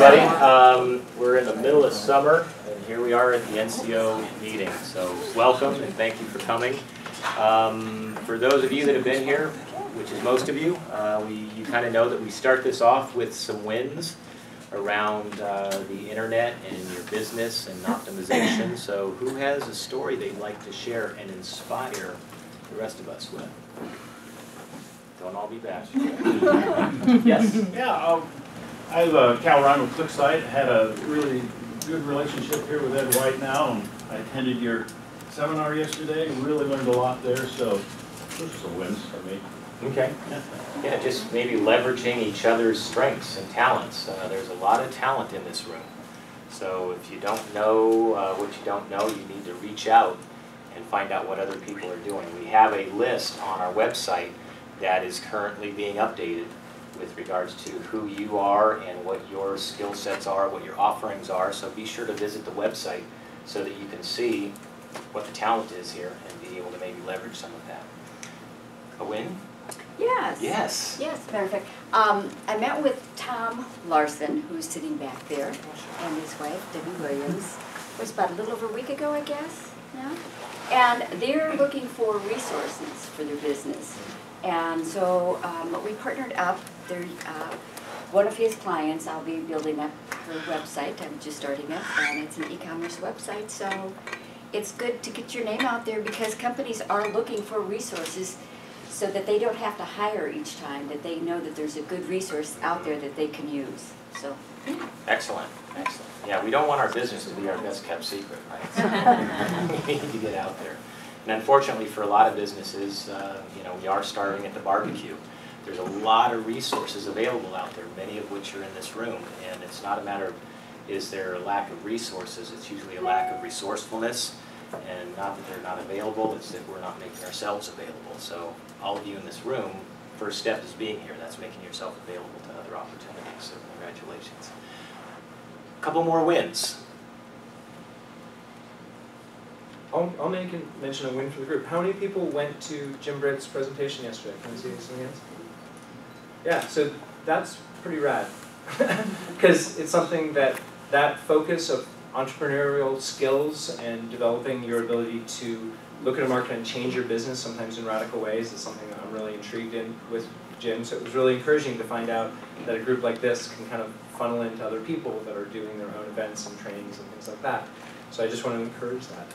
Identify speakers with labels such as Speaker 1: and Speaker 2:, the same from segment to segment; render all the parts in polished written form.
Speaker 1: everybody. We're in the middle of summer, and here we are at the NCO meeting. So welcome, and thank you for coming. For those of you that have been here, which is most of you, you kind of know that we start this off with some wins around the internet and your business and optimization. So who has a story they'd like to share and inspire the rest of us with? Don't all be bashful. Yes?
Speaker 2: Yeah, I'm Cal Ryan with QuickSight. Had a really good relationship here with Ed White now, and I attended your seminar yesterday. Really learned a lot there, so those are some wins for me.
Speaker 1: Okay. Yeah, just maybe leveraging each other's strengths and talents. There's a lot of talent in this room. So if you don't know what you don't know, you need to reach out and find out what other people are doing. We have a list on our website that is currently being updated with regards to who you are and what your skill sets are, what your offerings are. So be sure to visit the website so that you can see what the talent is here and be able to maybe leverage some of that. A win?
Speaker 3: Yes.
Speaker 1: Yes.
Speaker 3: Yes, perfect. I met with Tom Larson, who's sitting back there, and his wife, Debbie Williams. It was about a little over a week ago, I guess, now. And they're looking for resources for their business. And so we partnered up. They're, one of his clients, I'll be building up her website. I'm just starting up, and it's an e-commerce website. So it's good to get your name out there because companies are looking for resources so that they don't have to hire each time, that they know that there's a good resource out there that they can use. So.
Speaker 1: Excellent, excellent. Yeah, we don't want our business to be our best kept secret, right? So we need to get out there. And unfortunately for a lot of businesses, you know, we are starting at the barbecue. There's a lot of resources available out there, many of which are in this room. And it's not a matter of is there a lack of resources, it's usually a lack of resourcefulness. And not that they're not available, it's that we're not making ourselves available. So all of you in this room, first step is being here. That's making yourself available to other opportunities. So congratulations. A couple more wins.
Speaker 4: I'll make a mention a win for the group. How many people went to Jim Britt's presentation yesterday? Can I see some hands? Yeah, so that's pretty rad. Because it's something that focus of entrepreneurial skills and developing your ability to look at a market and change your business, sometimes in radical ways, is something that I'm really intrigued in with Jim. So it was really encouraging to find out that a group like this can kind of funnel into other people that are doing their own events and trainings and things like that. So I just want to encourage that.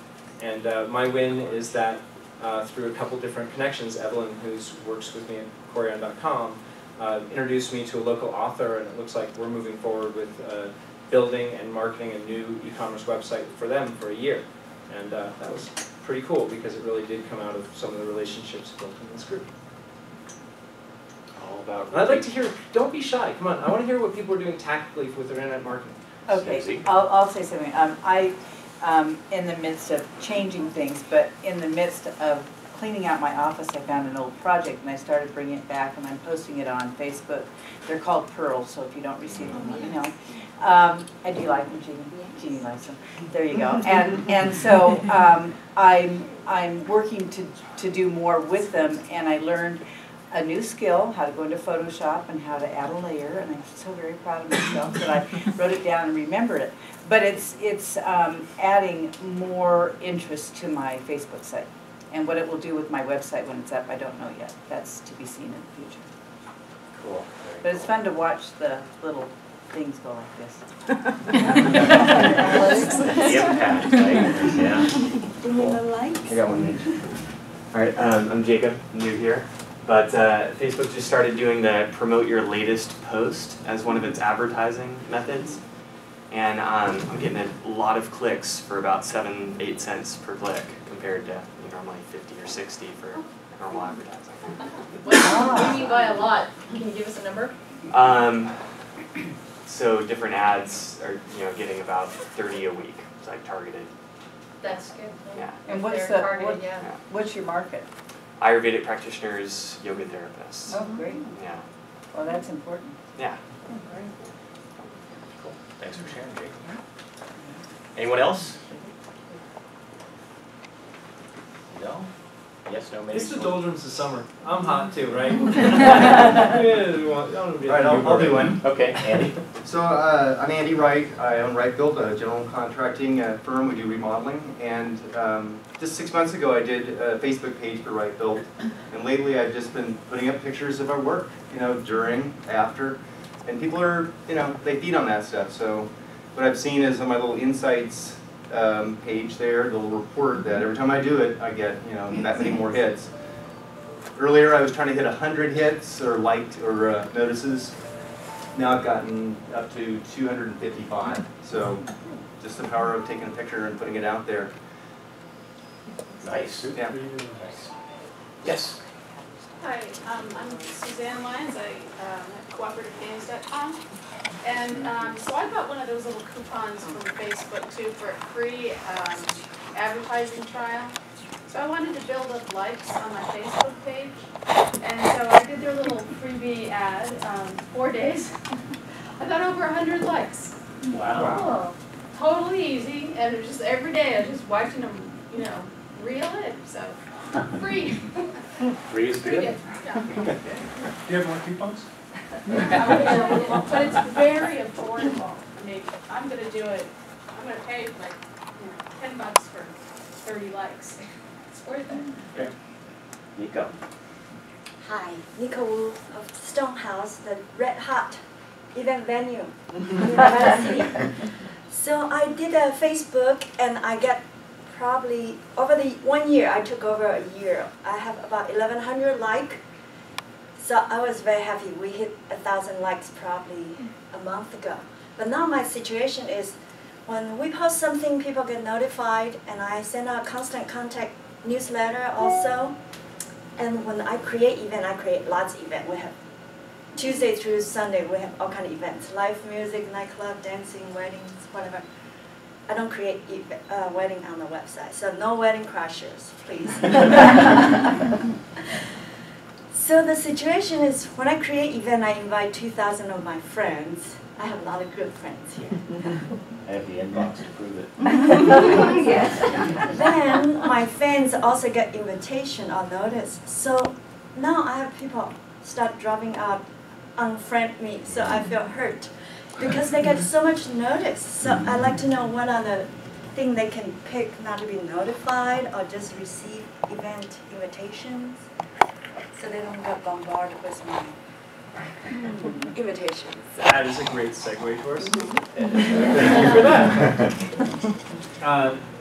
Speaker 4: And my win is that through a couple different connections, Evelyn, who works with me at Corian.com, introduced me to a local author, and it looks like we're moving forward with building and marketing a new e-commerce website for them for a year. And that was pretty cool because it really did come out of some of the relationships built in this group.
Speaker 1: All about.
Speaker 4: And I'd like to hear, don't be shy, come on, I want to hear what people are doing tactically with their internet marketing.
Speaker 5: Okay, I'll say something. In the midst of changing things, but in the midst of cleaning out my office, I found an old project and I started bringing it back and I'm posting it on Facebook. They're called Pearls, so if you don't receive them, let me know. And do you like them, Jeannie? Jeannie likes them. There you go. And so I'm working to do more with them, and I learned a new skill, how to go into Photoshop and how to add a layer, and I'm so very proud of myself that I wrote it down and remembered it. But it's adding more interest to my Facebook site. And what it will do with my website when it's up, I don't know yet. That's to be seen in the future.
Speaker 1: Cool.
Speaker 5: But it's fun to watch the little things go like this.
Speaker 1: The impact, right? Yeah.
Speaker 3: Cool.
Speaker 6: I got one minute. All right, I'm Jacob, new here. But Facebook just started doing the promote your latest post as one of its advertising methods. And I'm getting a lot of clicks for about 7-8 cents per click compared to normally 50 or 60 for normal advertising.
Speaker 7: What do you mean by a lot? Can you give us a number?
Speaker 6: So different ads are getting about 30 a week. It's like targeted.
Speaker 7: That's good.
Speaker 6: Yeah.
Speaker 5: And what's what's your market?
Speaker 6: Ayurvedic practitioners, yoga therapists.
Speaker 5: Oh, great.
Speaker 6: Yeah.
Speaker 5: Well, that's important.
Speaker 6: Yeah.
Speaker 5: Oh, great.
Speaker 1: Cool. Thanks for sharing, Jake. Anyone else? No? Yes, no, maybe.
Speaker 4: It's the doldrums of summer. I'm hot too, right? All
Speaker 8: Right, I'll do one.
Speaker 1: Okay, Andy.
Speaker 8: So I'm Andy Wright. I own Wright Build, a general contracting firm. We do remodeling. And just 6 months ago, I did a Facebook page for Wright Build. And lately, I've just been putting up pictures of our work, during, after. And people are, they feed on that stuff. So what I've seen is on my little insights page there, the little report that every time I do it, I get, that many more hits. Earlier, I was trying to hit 100 hits or liked or notices. Now I've gotten up to 255. So just the power of taking a picture and putting it out there.
Speaker 1: Nice.
Speaker 8: Yeah.
Speaker 1: Nice. Yes.
Speaker 9: Hi, I'm Suzanne Lyons. I at cooperativegames.com. And so I got one of those little coupons from Facebook too for a free advertising trial. So I wanted to build up likes on my Facebook page. And so I did their little freebie ad, 4 days. I got over 100 likes.
Speaker 1: Wow.
Speaker 9: Totally easy, and it was just every day I was just watching them, reel in. So free.
Speaker 1: Free is
Speaker 9: Pretty
Speaker 1: good.
Speaker 9: good. Yeah.
Speaker 2: Do you have more coupons?
Speaker 9: But it's very affordable. I mean, I'm gonna do it. I'm gonna pay like $10 for 30 likes. It's worth it.
Speaker 1: Okay. Nico.
Speaker 10: Hi, Nico Wu of Stonehouse, the Red Hot event venue in Nevada City. So I did a Facebook and I get probably, over the 1 year, I took over a year. I have about 1,100 likes. So I was very happy. We hit 1,000 likes probably a month ago. But now my situation is when we post something, people get notified, and I send out constant contact newsletter also. And when I create event, I create lots of events. We have Tuesday through Sunday, we have all kind of events. Live music, nightclub, dancing, weddings, whatever. I don't create wedding on the website, so no wedding crashers, please. So the situation is, when I create event, I invite 2,000 of my friends. I have a lot of good friends here.
Speaker 1: I have the inbox to prove it.
Speaker 10: Yes. Then my fans also get invitation or notice. So now I have people start dropping out, unfriend me, so I feel hurt because they get so much notice. So I like to know what are the things they can pick not to be notified or just receive event invitations, so they don't get bombarded with my invitations.
Speaker 4: That is a great segue to our school. Thank you for that.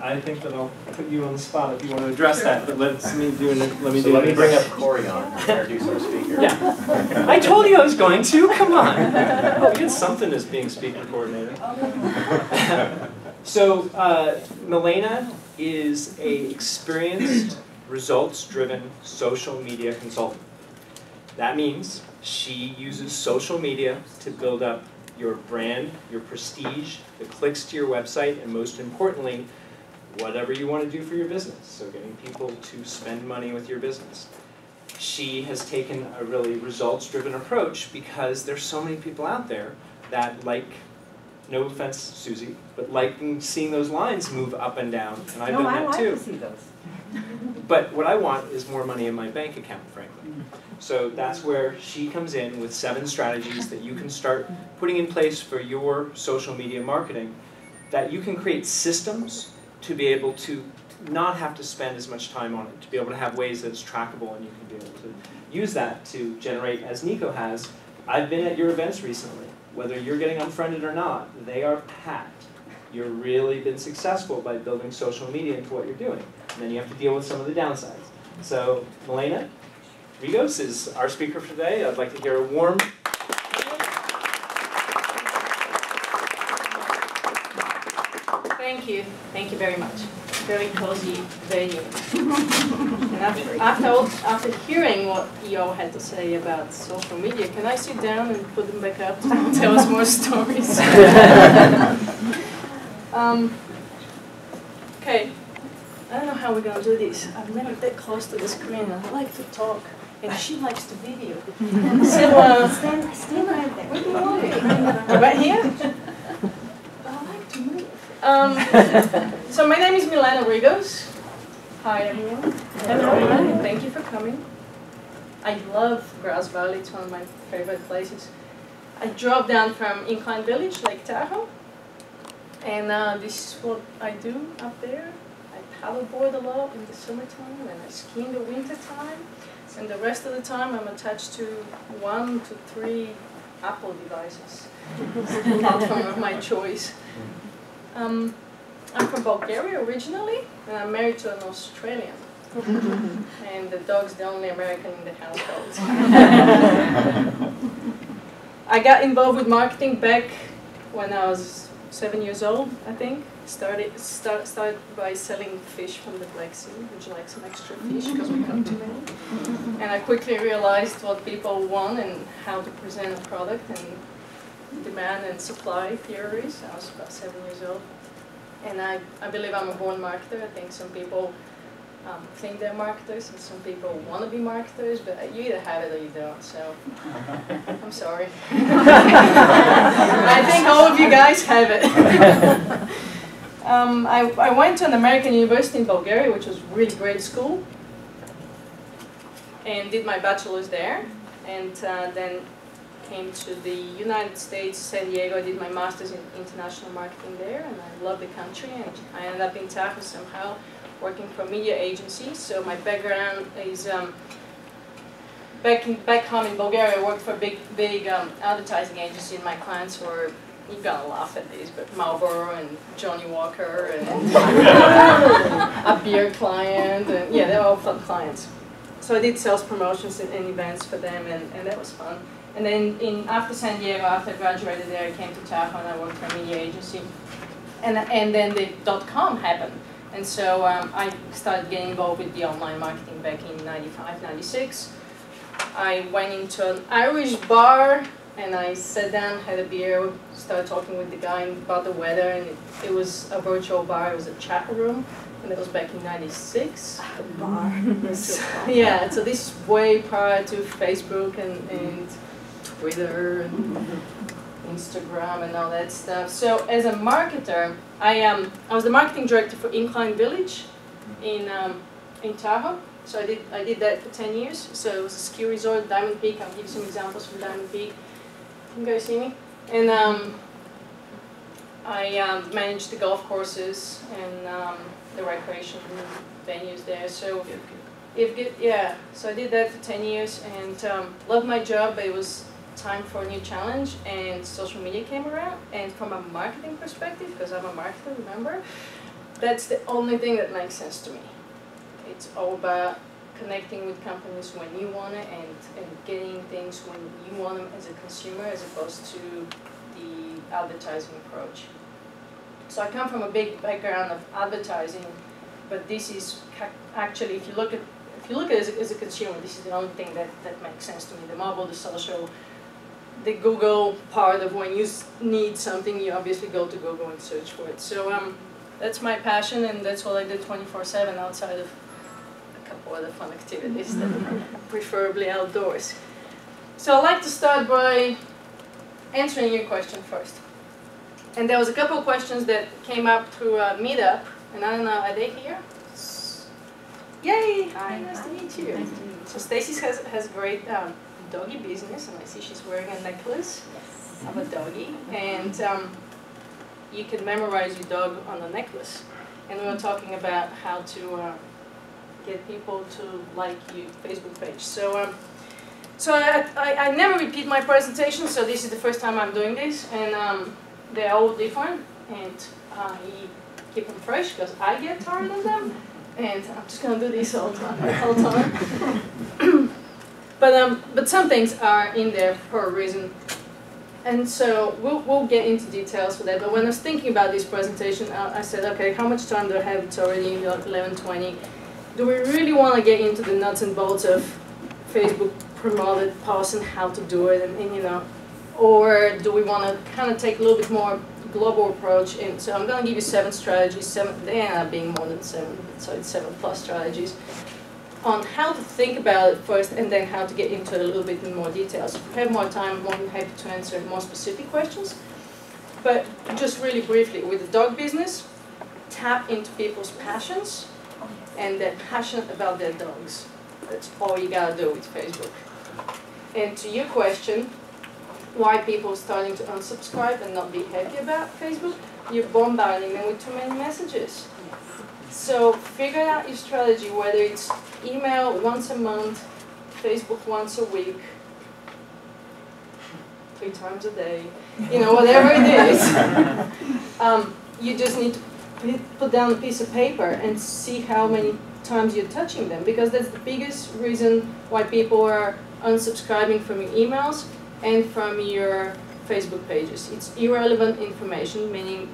Speaker 4: I think that I'll put you on the spot if you want to address that, but let me
Speaker 1: bring up Corey on and introduce our speaker.
Speaker 4: Yeah. I told you I was going to. Come on. Oh, we get something as being speaker coordinator. So Milena is a experienced, results-driven social media consultant. That means she uses social media to build up your brand, your prestige, the clicks to your website, and most importantly, whatever you want to do for your business. So getting people to spend money with your business. She has taken a really results-driven approach because there's so many people out there that like, no offense, Susie, but liking seeing those lines move up and down, and I've done that too.
Speaker 5: I like to see those.
Speaker 4: But what I want is more money in my bank account, frankly. So that's where she comes in with 7 strategies that you can start putting in place for your social media marketing, that you can create systems to be able to not have to spend as much time on it, to be able to have ways that it's trackable and you can be able to use that to generate, as Nico has. I've been at your events recently. Whether you're getting unfriended or not, they are packed. You've really been successful by building social media into what you're doing. And then you have to deal with some of the downsides. So, Milena Rigos is our speaker for today. I'd like to hear a warm...
Speaker 7: Thank you. Thank you very much. Very cozy venue. And after hearing what you all had to say about social media, can I sit down and put them back up to tell us more stories? Okay. I don't know how we're going to do this. I'm never that close to the screen, and I like to talk, and she likes to video. So, stand right there. Where do you want me? Right here? I like to move. So my name is Milena Rigos. Hi everyone. Hello. Thank you for coming. I love Grass Valley. It's one of my favorite places. I drove down from Incline Village, Lake Tahoe, and this is what I do up there. I paddleboard a lot in the summertime, and I ski in the wintertime, and the rest of the time I'm attached to 1 to 3 Apple devices. Platform of my choice. I'm from Bulgaria originally, and I'm married to an Australian. And the dog's the only American in the household. I got involved with marketing back when I was 7 years old, I think. Started by selling fish from the Black Sea. Would you like some extra fish? Because we got too many. And I quickly realized what people want and how to present a product and demand and supply theories. I was about 7 years old. And I believe I'm a born marketer. I think some people think they're marketers and some people want to be marketers, but you either have it or you don't, so I'm sorry. I think all of you guys have it. I went to an American university in Bulgaria, which was a really great school, and did my bachelor's there, and then came to the United States, San Diego. I did my master's in international marketing there, and I love the country, and I ended up in Tahoe somehow, working for a media agency. So my background is back home in Bulgaria. I worked for a big advertising agency, and my clients were, you're gonna laugh at these, but Marlboro and Johnny Walker and a beer client, and yeah, they were all fun clients. So I did sales promotions and events for them, and that was fun. And then after San Diego, after I graduated there, I came to Tahoe and I worked for a media agency. And then the .com happened. And so I started getting involved with the online marketing back in 95, 96. I went into an Irish bar and I sat down, had a beer, started talking with the guy about the weather, and it was a virtual bar, it was a chat room, and that was back in 96.
Speaker 10: A bar.
Speaker 7: Yeah, so this is way prior to Facebook and Twitter and Instagram and all that stuff. So as a marketer, I was the marketing director for Incline Village in Tahoe. So I did that for 10 years. So it was a ski resort, Diamond Peak. I'll give you some examples from Diamond Peak. You guys see me? And I managed the golf courses and the recreation venues there. So yeah, so I did that for 10 years and loved my job, but it was time for a new challenge, and social media came around. And from a marketing perspective, because I'm a marketer, remember, that's the only thing that makes sense to me. It's all about connecting with companies when you want it and getting things when you want them as a consumer, as opposed to the advertising approach. So I come from a big background of advertising, but this is actually, if you look at it as a consumer, this is the only thing that makes sense to me. The mobile, the social, the Google part of when you need something, you obviously go to Google and search for it. So that's my passion, and that's what I did 24/7 outside of a couple other fun activities, that preferably outdoors. So I'd like to start by answering your question first. And there was a couple of questions that came up through a meetup, and I don't know, are they here? Yay! Hi, nice to meet you. Nice to meet you. So Stacy has great doggy business, and I see she's wearing a necklace of a doggy, and you can memorize your dog on a necklace. And we were talking about how to get people to like your Facebook page. So I never repeat my presentation, so this is the first time I'm doing this, and they're all different, and I keep them fresh because I get tired of them. And I'm just gonna do this all the time. But some things are in there for a reason, and so we'll get into details for that. But when I was thinking about this presentation, I said, okay, how much time do I have? It's already 11:20. Do we really want to get into the nuts and bolts of Facebook promoted posts and how to do it, and you know, or do we want to kind of take a little bit more global approach? And so I'm going to give you 7 strategies. They end up being more than 7, so it's 7+ strategies on how to think about it first, and then how to get into it a little bit in more details. If we have more time, I'm more than happy to answer more specific questions. But just really briefly, with the dog business, tap into people's passions and they're passionate about their dogs. That's all you gotta do with Facebook. And to your question, why people are starting to unsubscribe and not be happy about Facebook, you're bombarding them with too many messages. So figure out your strategy, whether it's email once a month, Facebook once a week, 3 times a day, you know, whatever it is. You just need to put down a piece of paper and see how many times you're touching them, because that's the biggest reason why people are unsubscribing from your emails and from your Facebook pages. It's irrelevant information, meaning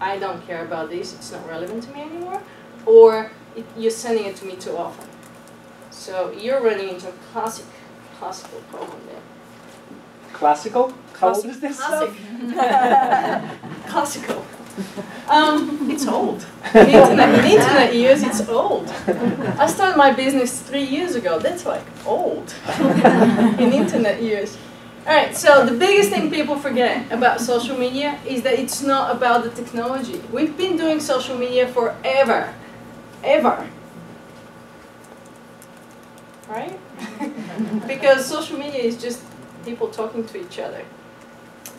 Speaker 7: I don't care about this, it's not relevant to me anymore, or you're sending it to me too often. So you're running into a classical problem there.
Speaker 4: Classical? How old is this
Speaker 7: Classic.
Speaker 4: stuff?
Speaker 7: Classical. It's old. In internet years, it's old. I started my business 3 years ago. That's like old in internet years. All right, so the biggest thing people forget about social media is that it's not about the technology. We've been doing social media forever, ever. Right? Because social media is just people talking to each other.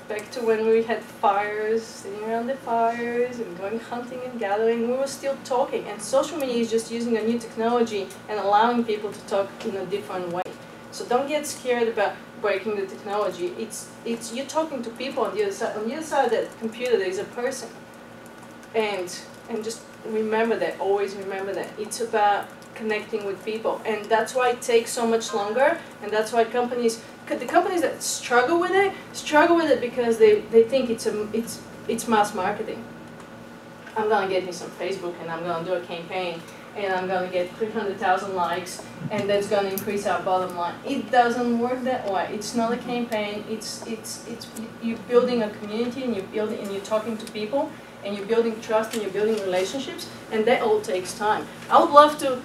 Speaker 7: Back to when we had fires, sitting around the fires and going hunting and gathering, we were still talking. And social media is just using a new technology and allowing people to talk in a different way. So don't get scared about breaking the technology. It's you're talking to people on the other side. On the other side of that computer, there is a person. And just remember that, always remember that. It's about connecting with people. And that's why it takes so much longer, and that's why the companies that struggle with it because they think it's mass marketing. I'm gonna get me some Facebook and I'm gonna do a campaign and I'm gonna get 300,000 likes and that's gonna increase our bottom line. It doesn't work that way. It's not a campaign. It's you're building a community and you're talking to people and you're building trust and you're building relationships, and that all takes time. I would love to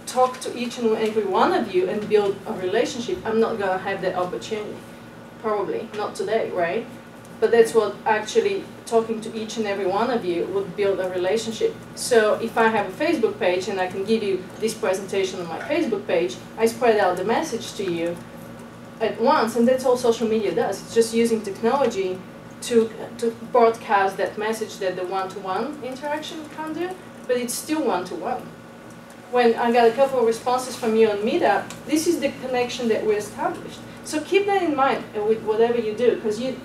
Speaker 7: talk to each and every one of you and build a relationship. I'm not going to have that opportunity. Probably not today, right? But that's what actually talking to each and every one of you would build a relationship. So if I have a Facebook page and I can give you this presentation on my Facebook page, I spread out the message to you at once, and that's all social media does. It's just using technology to broadcast that message that the one-to-one interaction can't do, but it's still one-to-one. When I got a couple of responses from you on Meetup, this is the connection that we established. So keep that in mind with whatever you do, because we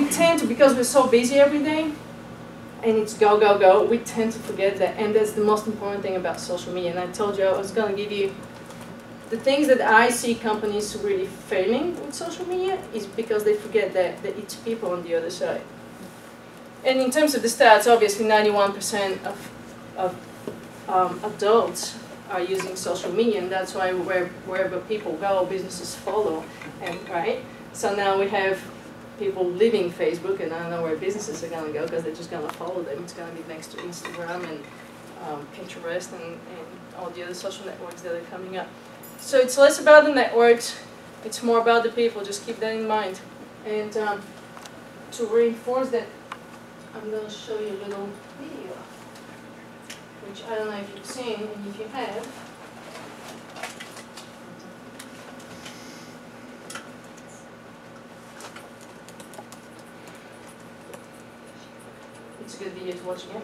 Speaker 7: tend to, because we're so busy every day, and it's go, go, go, we tend to forget that, and that's the most important thing about social media. And I told you I was going to give you the things that I see companies really failing with social media is because they forget that it's people on the other side. And in terms of the stats, obviously 91% of adults are using social media, and that's why wherever people go, businesses follow. And right, so now we have people leaving Facebook, and I don't know where businesses are going to go because they're just going to follow them. It's going to be next to Instagram and Pinterest and all the other social networks that are coming up. So it's less about the networks, it's more about the people. Just keep that in mind. And to reinforce that, I'm going to show you a little video, which I don't know if you've seen, and if you have. It's a good video to watch again.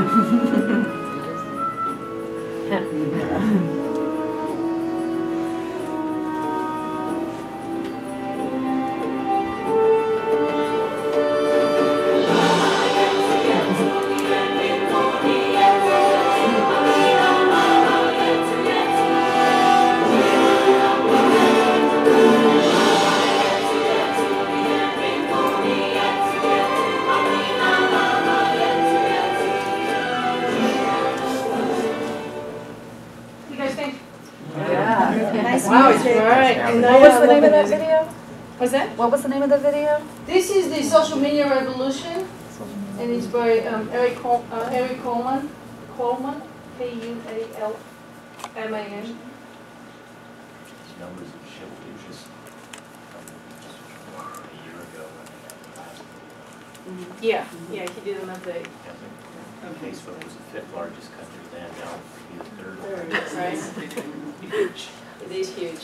Speaker 7: You guys think?
Speaker 5: Yeah. Nice
Speaker 7: Wow, it's
Speaker 5: music.
Speaker 7: right. And
Speaker 11: What was the name of that
Speaker 7: music.
Speaker 11: video?
Speaker 7: What's that?
Speaker 11: What was the name of the video?
Speaker 7: This is the social media revolution, and it's by Eric Coleman, K-U-A-L-M-A-N.
Speaker 1: These numbers have shifted just a year ago when they had the last video.
Speaker 7: Yeah, yeah, he did an update.
Speaker 1: Facebook was the 5th largest country then, now it's the 3rd.
Speaker 7: Right?
Speaker 1: Huge.
Speaker 7: It is huge.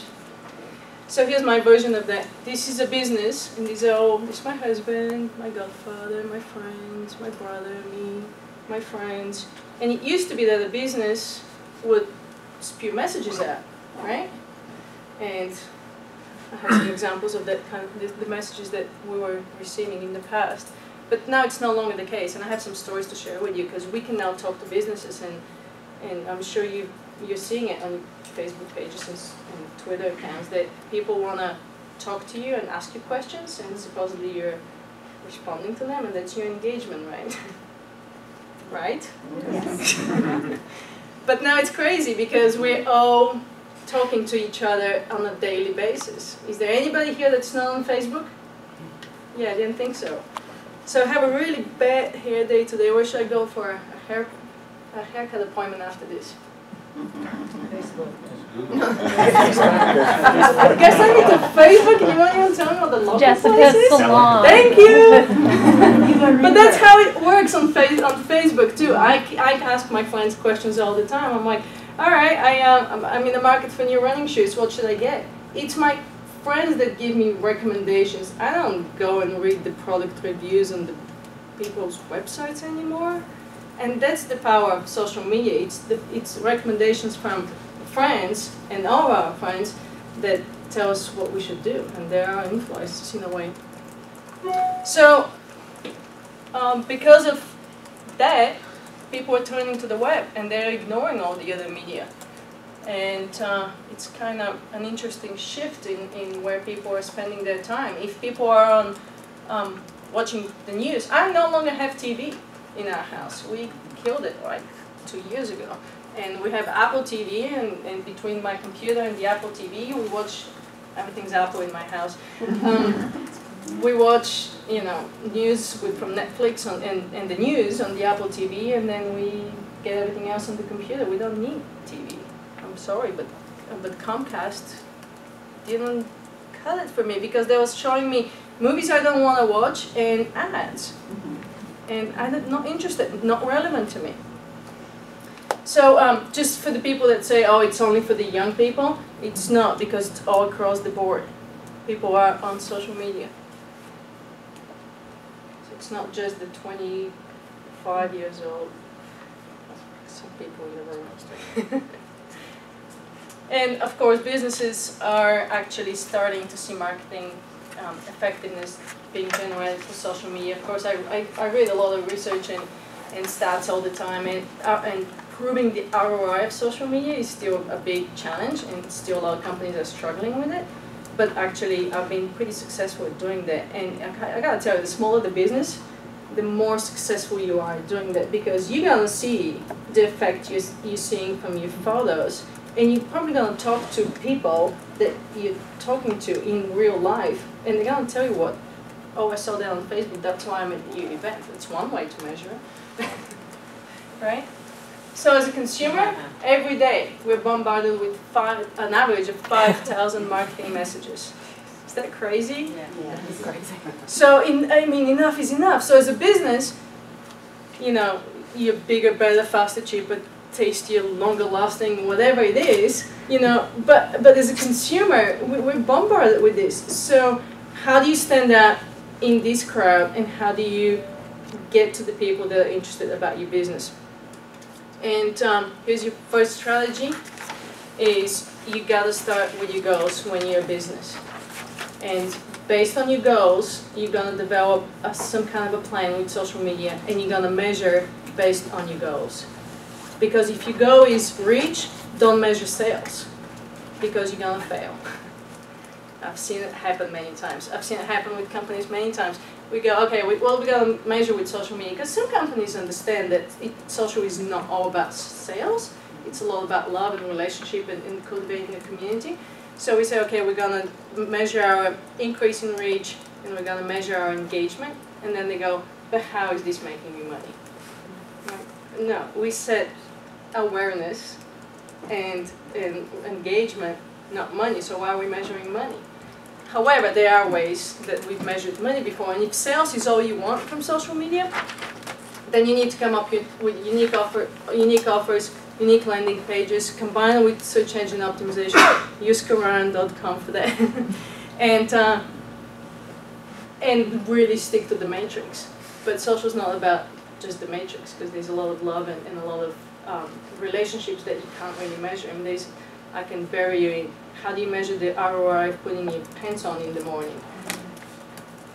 Speaker 7: So here's my version of that. This is a business, and these are all, this is my husband, my godfather, my friends, my brother, me, my friends. And it used to be that a business would spew messages out, right? And I have some examples of that kind of, the messages that we were receiving in the past. But now it's no longer the case, and I have some stories to share with you, because we can now talk to businesses, and I'm sure you're seeing it on Facebook pages and Twitter accounts that people want to talk to you and ask you questions, and supposedly you're responding to them, and that's your engagement, right? Right?
Speaker 5: Yes.
Speaker 7: But now it's crazy because we're all talking to each other on a daily basis. Is there anybody here that's not on Facebook? Yeah, I didn't think so. So I have a really bad hair day today. Where should I go for a haircut appointment after this?
Speaker 5: Facebook.
Speaker 7: Guess I need to Facebook, and you won't even tell me what the local place
Speaker 11: Jessica's
Speaker 7: is?
Speaker 11: salon.
Speaker 7: Thank you! But that's how it works on Facebook too. I ask my clients questions all the time. I'm like, all right, I'm in the market for new running shoes. What should I get? It's my friends that give me recommendations. I don't go and read the product reviews on the people's websites anymore. And that's the power of social media. It's recommendations from friends and all our friends that tell us what we should do, and they are influencers in a way. So, because of that, people are turning to the web, and they're ignoring all the other media. And it's kind of an interesting shift in where people are spending their time. If people are on watching the news, I no longer have TV in our house. We killed it like 2 years ago. And we have Apple TV, and between my computer and the Apple TV, we watch, everything's Apple in my house. We watch, news from Netflix and the news on the Apple TV, and then we get everything else on the computer. We don't need TV. I'm sorry, but Comcast didn't cut it for me, because they was showing me movies I don't want to watch and ads. And I'm not interested, not relevant to me. So just for the people that say, oh, it's only for the young people, it's not, because it's all across the board. People are on social media. So it's not just the 25 years old. Some people, And of course, businesses are actually starting to see marketing effectiveness being generated for social media. Of course, I read a lot of research and stats all the time, and proving the ROI of social media is still a big challenge, and still a lot of companies are struggling with it. But actually, I've been pretty successful at doing that. And I gotta tell you, the smaller the business, the more successful you are at doing that, because you're gonna see the effect you're seeing from your photos. And you're probably going to talk to people that you're talking to in real life, and they're going to tell you what, oh, I saw that on Facebook, that's why I'm at your event. That's one way to measure it. Right? So as a consumer, every day we're bombarded with an average of 5,000 marketing messages. Is that crazy?
Speaker 5: Yeah, it's crazy.
Speaker 7: So, enough is enough. So as a business, you're bigger, better, faster, cheaper, tastier, longer lasting, whatever it is, but as a consumer, we're bombarded with this. So how do you stand out in this crowd, and how do you get to the people that are interested about your business? And here's your first strategy, is you gotta start with your goals when you're a business. And based on your goals, you're gonna develop some kind of a plan with social media, and you're gonna measure based on your goals. Because if your goal is reach, don't measure sales, because you're gonna fail. I've seen it happen many times. I've seen it happen with companies many times. We go, okay, we gotta measure with social media, because some companies understand that social is not all about sales. It's a lot about love and relationship and cultivating a community. So we say, okay, we're gonna measure our increase in reach, and we're gonna measure our engagement. And then they go, but how is this making me money? Right? No, we set awareness and engagement, not money. So why are we measuring money? However, there are ways that we've measured money before, and if sales is all you want from social media, then you need to come up with unique offers, unique landing pages, combine it with search engine optimization. Use Quran.com for that, and really stick to the matrix. But social is not about just the matrix, because there's a lot of love and a lot of relationships that you can't really measure. I mean, I can bury you in how do you measure the ROI of putting your pants on in the morning.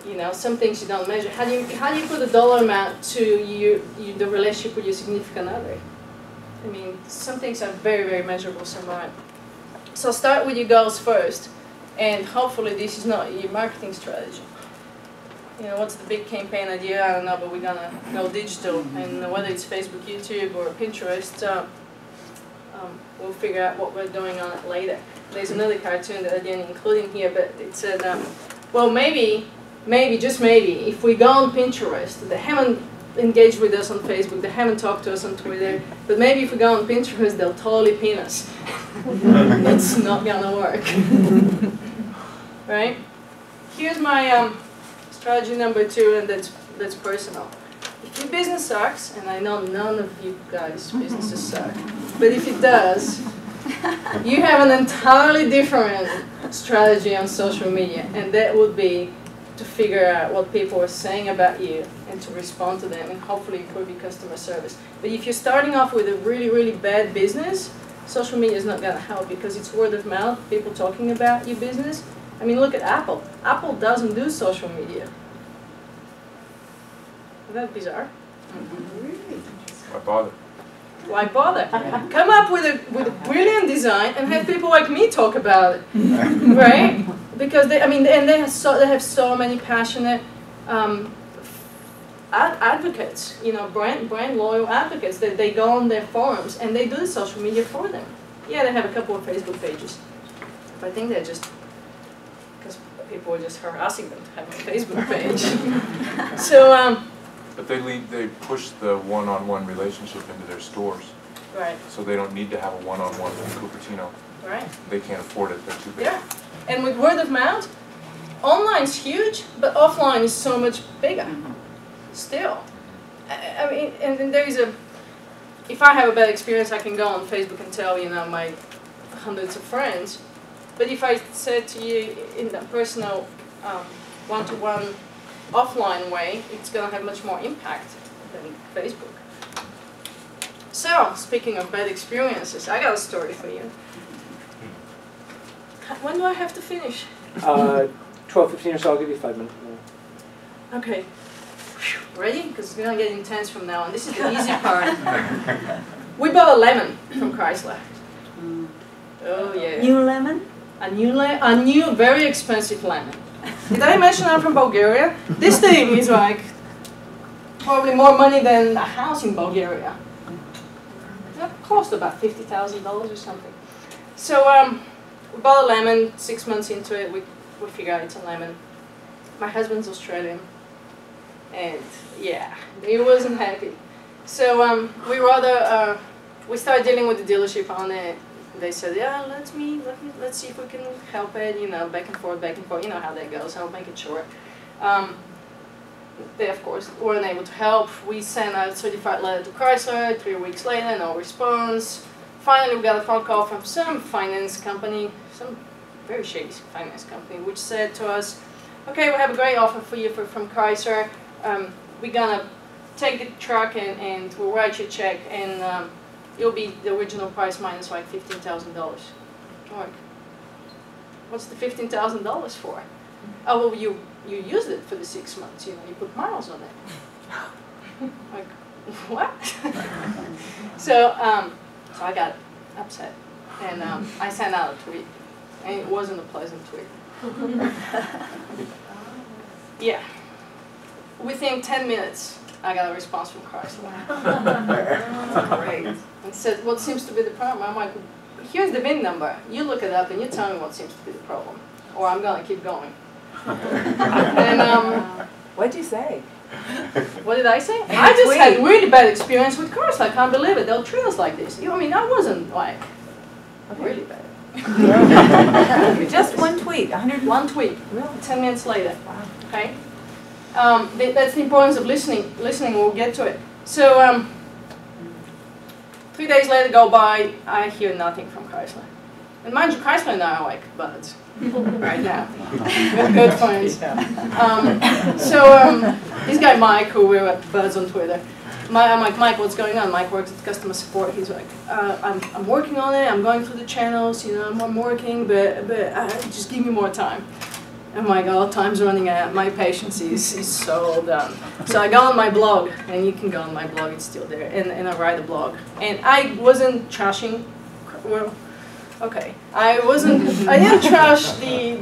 Speaker 7: You know, some things you don't measure. How do you put a dollar amount to the relationship with your significant other? I mean, some things are very, very measurable, some aren't. So start with your goals first, and hopefully this is not your marketing strategy. You know, what's the big campaign idea? I don't know, but we're gonna go digital, and whether it's Facebook, YouTube, or Pinterest, we'll figure out what we're doing on it later. There's another cartoon that I didn't include in here, but it said, well, maybe, just maybe, if we go on Pinterest, they haven't engaged with us on Facebook, they haven't talked to us on Twitter, but maybe if we go on Pinterest, they'll totally pin us. It's not gonna work. Right? Here's my strategy number 2, and that's personal. If your business sucks, and I know none of you guys' businesses suck, but if it does, you have an entirely different strategy on social media, and that would be to figure out what people are saying about you and to respond to them and hopefully improve your customer service. But if you're starting off with a really, really bad business, social media is not going to help, because it's word of mouth, people talking about your business. I mean, look at Apple. Apple doesn't do social media. Isn't that bizarre?
Speaker 11: Why bother?
Speaker 7: Why bother? Come up with a brilliant design and have people like me talk about it, right? Because they have so many passionate advocates, you know, brand loyal advocates. They go on their forums and they do the social media for them. Yeah, they have a couple of Facebook pages, but I think they're just because people are just harassing them to have a Facebook page. So.
Speaker 11: But they push the one-on-one relationship into their stores.
Speaker 7: Right.
Speaker 11: So they don't need to have a one-on-one with Cupertino.
Speaker 7: Right.
Speaker 11: They can't afford it, they're too big.
Speaker 7: Yeah. And with word of mouth, online's huge, but offline is so much bigger. Still. I mean, and there is if I have a bad experience, I can go on Facebook and tell, you know, my hundreds of friends. But if I said to you in a personal, one-to-one, offline way, it's going to have much more impact than Facebook. So, speaking of bad experiences, I got a story for you. When do I have to finish?
Speaker 12: 12:15 or so. I'll give you 5 minutes.
Speaker 7: Okay. Ready? Because it's going to get intense from now on. This is the easy part. We bought a lemon from Chrysler. Oh yeah.
Speaker 10: New lemon?
Speaker 7: A new, very expensive lemon. Did I mention I'm from Bulgaria? This thing is like probably more money than a house in Bulgaria. It cost about $50,000 or something. So we bought a lemon. 6 months into it, we figured out it's a lemon. My husband's Australian, and yeah, he wasn't happy. So we started dealing with the dealership on it. They said, yeah, let's see if we can help it, you know, back and forth, you know how that goes, I'll make it short. They, of course, weren't able to help. We sent a certified letter to Chrysler. 3 weeks later, no response. Finally, we got a phone call from some finance company, some very shady finance company, which said to us, okay, we have a great offer for you from Chrysler. We're gonna take the truck and we'll write you a check, and it'll be the original price minus like $15,000. Like, what's the $15,000 for? Oh, well, you used it for the 6 months, you know, you put miles on it. Like, what? So I got upset, and I sent out a tweet, and it wasn't a pleasant tweet. Yeah. Within 10 minutes, I got a response from Chrysler.
Speaker 5: Great.
Speaker 7: And said, what seems to be the problem? I'm like, here's the VIN number. You look it up and you tell me what seems to be the problem, or I'm going to keep going. And
Speaker 5: What'd you say?
Speaker 7: what did I say? I just had really bad experience with cars. I can't believe it. They'll treat us like this. I mean, I wasn't like really bad.
Speaker 5: Just one tweet, 100.
Speaker 7: One tweet. 10 minutes later. Okay. That's the importance of listening. We'll get to it. So 3 days later go by, I hear nothing from Chrysler. And mind you, Chrysler and I are like buds right now. We're good friends. This guy Mike, who we're at buds on Twitter, I'm like, Mike, what's going on? Mike works at customer support. He's like, I'm working on it. I'm going through the channels. You know, I'm working, but just give me more time. I'm like, oh, time's running out. My patience is so done. So I go on my blog, and you can go on my blog. It's still there, and I write a blog. And I wasn't trashing. Well, okay, I didn't trash the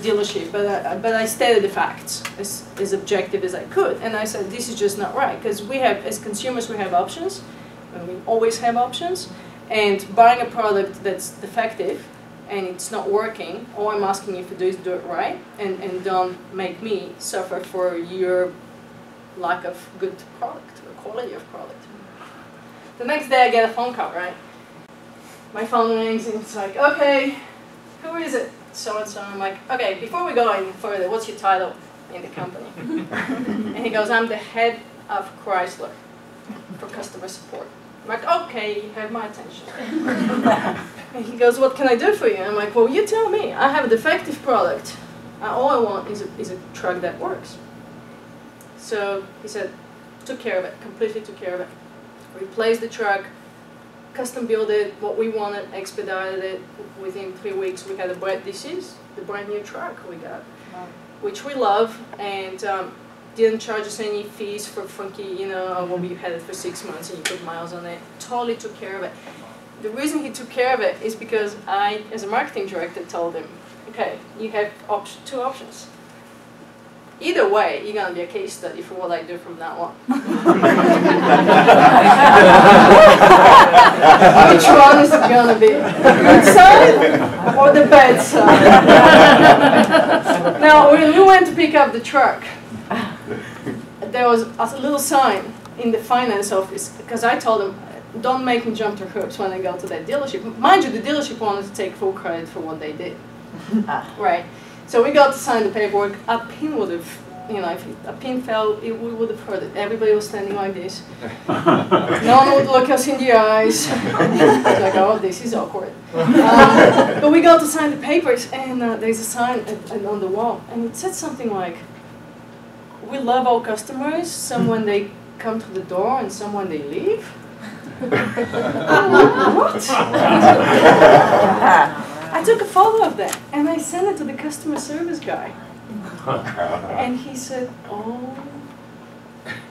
Speaker 7: dealership, but I stated the facts as objective as I could, and I said this is just not right, because we have, as consumers, we have options, and we always have options, and buying a product that's defective and it's not working, all I'm asking you to do is do it right, and don't make me suffer for your lack of good product or quality of product. The next day I get a phone call, right? My phone rings and it's like, okay, who is it? So-and-so. I'm like, okay, before we go any further, what's your title in the company? And he goes, I'm the head of Chrysler for customer support. I'm like, okay, you have my attention. And he goes, what can I do for you? I'm like, well, you tell me. I have a defective product. All I want is a truck that works. So he said, took care of it, completely took care of it. Replaced the truck, custom built it, what we wanted, expedited it. Within 3 weeks, we had this is the brand new truck we got, which we love, and didn't charge us any fees for funky, you know, well, we had it for 6 months and you put miles on it. Totally took care of it. The reason he took care of it is because I, as a marketing director, told him, okay, you have two options. Either way, you're going to be a case study for what I do from now on. Which one is it going to be? The good side or the bad side? Now, when we went to pick up the truck, there was a little sign in the finance office, because I told them, don't make me jump through hoops when I go to that dealership. Mind you, the dealership wanted to take full credit for what they did. Right. So we got to sign the paperwork. A pin would have, you know, if a pin fell, we would have heard it. Everybody was standing like this. No one would look us in the eyes. It's like, oh, this is awkward. But we got to sign the papers, and there's a sign on the wall, and it said something like, we love our customers, some when they come to the door and some when they leave. What? I took a photo of that and I sent it to the customer service guy. And he said, oh.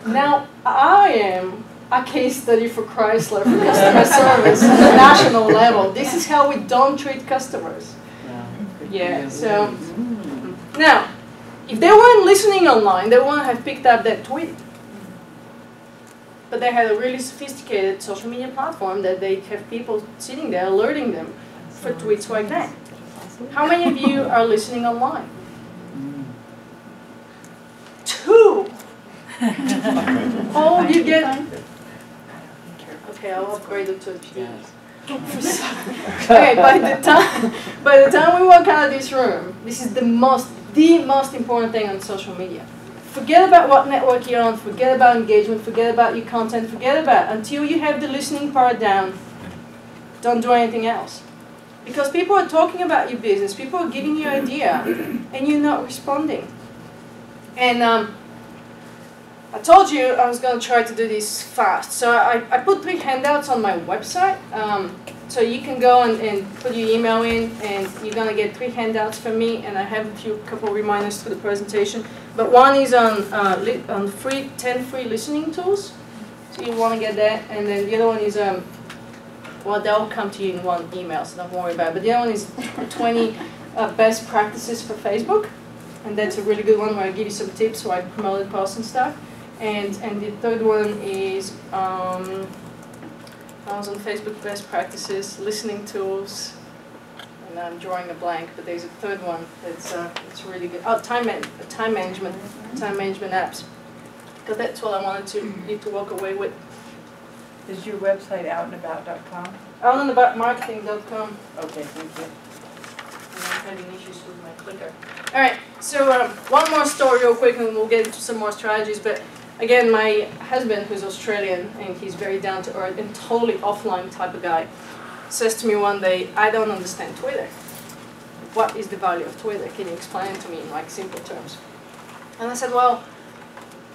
Speaker 7: Now I am a case study for Chrysler for customer service at the national level. This is how we don't treat customers. Yeah, so now, if they weren't listening online, they wouldn't have picked up that tweet. But they had a really sophisticated social media platform that they have people sitting there alerting them for tweets like that. How many of you are listening online? 2! Oh, you get... Okay, I'll upgrade it to a P. Okay, by the time we walk out of this room, this is the most important thing on social media. Forget about what network you're on, forget about engagement, forget about your content, forget about until you have the listening part down, don't do anything else. Because people are talking about your business, people are giving you an idea, and you're not responding. And I told you I was going to try to do this fast. So I put 3 handouts on my website. So you can go and put your email in, and you're going to get 3 handouts from me. And I have couple reminders for the presentation. But one is on 10 free listening tools. So you want to get that. And then the other one is, well, they'll come to you in one email, so don't worry about it. But the other one is 20 best practices for Facebook. And that's a really good one where I give you some tips so I promote posts and stuff. And the third one is, I was on Facebook best practices, listening tools, and I'm drawing a blank, but there's a third one that's it's really good. Oh, time management apps. Because that's what I wanted you to walk away with.
Speaker 5: Is your website outandabout.com?
Speaker 7: Outandaboutmarketing.com.
Speaker 5: Okay, thank you.
Speaker 7: I'm having issues with my clicker. All right, so one more story real quick, and we'll get into some more strategies. But again, my husband, who's Australian, and he's very down to earth and totally offline type of guy, says to me one day, "I don't understand Twitter. What is the value of Twitter? Can you explain it to me in like simple terms?" And I said, "Well,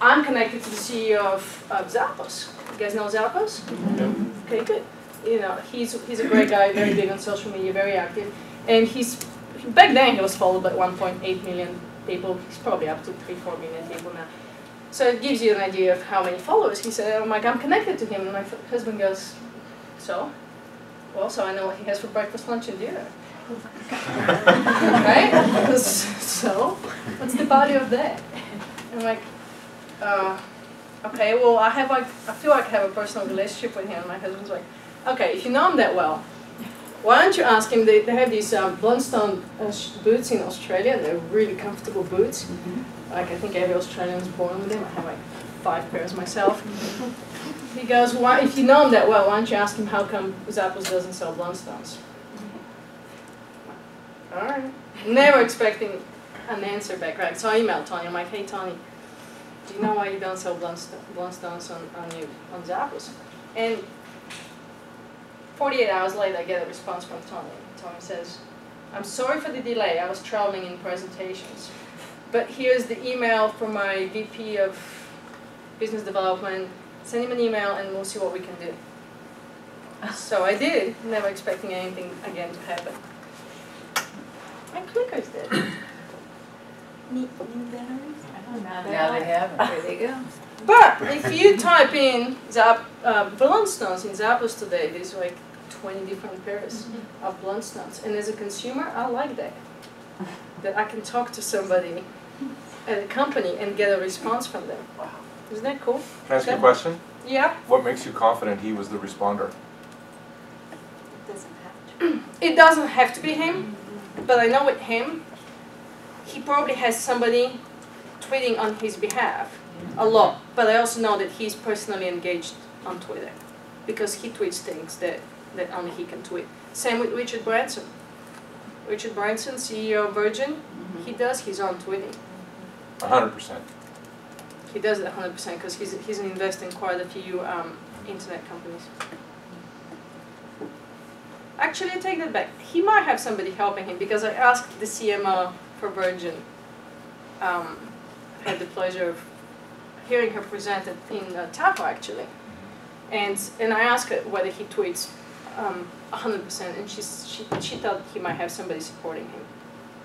Speaker 7: I'm connected to the CEO of Zappos. You guys know Zappos? Mm-hmm. Okay, good. You know, he's a great guy, very big on social media, very active, and back then he was followed by 1.8 million people. He's probably up to 3-4 million people now. So it gives you an idea of how many followers." He said, I'm connected to him. And my husband goes, "So? Well, so I know what he has for breakfast, lunch, and dinner." Right? So, what's the value of that? I'm like, okay, well, I feel like I have a personal relationship with him. My husband's like, "Okay, if you know him that well, why don't you ask him?" They have these Blundstone boots in Australia. They're really comfortable boots. Like I think every Australian is born with them. I have like 5 pairs myself. He goes, "Why? If you know him that well, why don't you ask him how come Zappos doesn't sell Blundstones?" All right. Never expecting an answer back, right? So I emailed Tony. I'm like, "Hey Tony, do you know why you don't sell Blundstones on Zappos?" And 48 hours later, I get a response from Tony. Tony says, "I'm sorry for the delay. I was traveling in presentations. But here's the email from my VP of Business Development. Send him an email and we'll see what we can do." So I did, never expecting anything again to happen. My clicker's dead.
Speaker 10: New batteries?
Speaker 5: Now they have it. There they go.
Speaker 7: But if you type in Blundstones in Zappos today, there's like 20 different pairs of Blundstones. And as a consumer, I like that. That I can talk to somebody at a company and get a response from them. Wow. Isn't that cool?
Speaker 11: Can I ask you a question?
Speaker 7: Yeah.
Speaker 11: What makes you confident he was the responder?
Speaker 10: It doesn't have to.
Speaker 7: It doesn't have to be him, but I know with him, he probably has somebody tweeting on his behalf a lot. But I also know that he's personally engaged on Twitter because he tweets things that only he can tweet. Same with Richard Branson. Richard Branson, CEO of Virgin, he does his own tweeting.
Speaker 11: 100%.
Speaker 7: He does it 100% because he's invested in quite a few internet companies. Actually, I take that back. He might have somebody helping him because I asked the CMO for Virgin. I had the pleasure of hearing her present it in TAPA actually. And I asked her whether he tweets 100%, and she thought he might have somebody supporting him.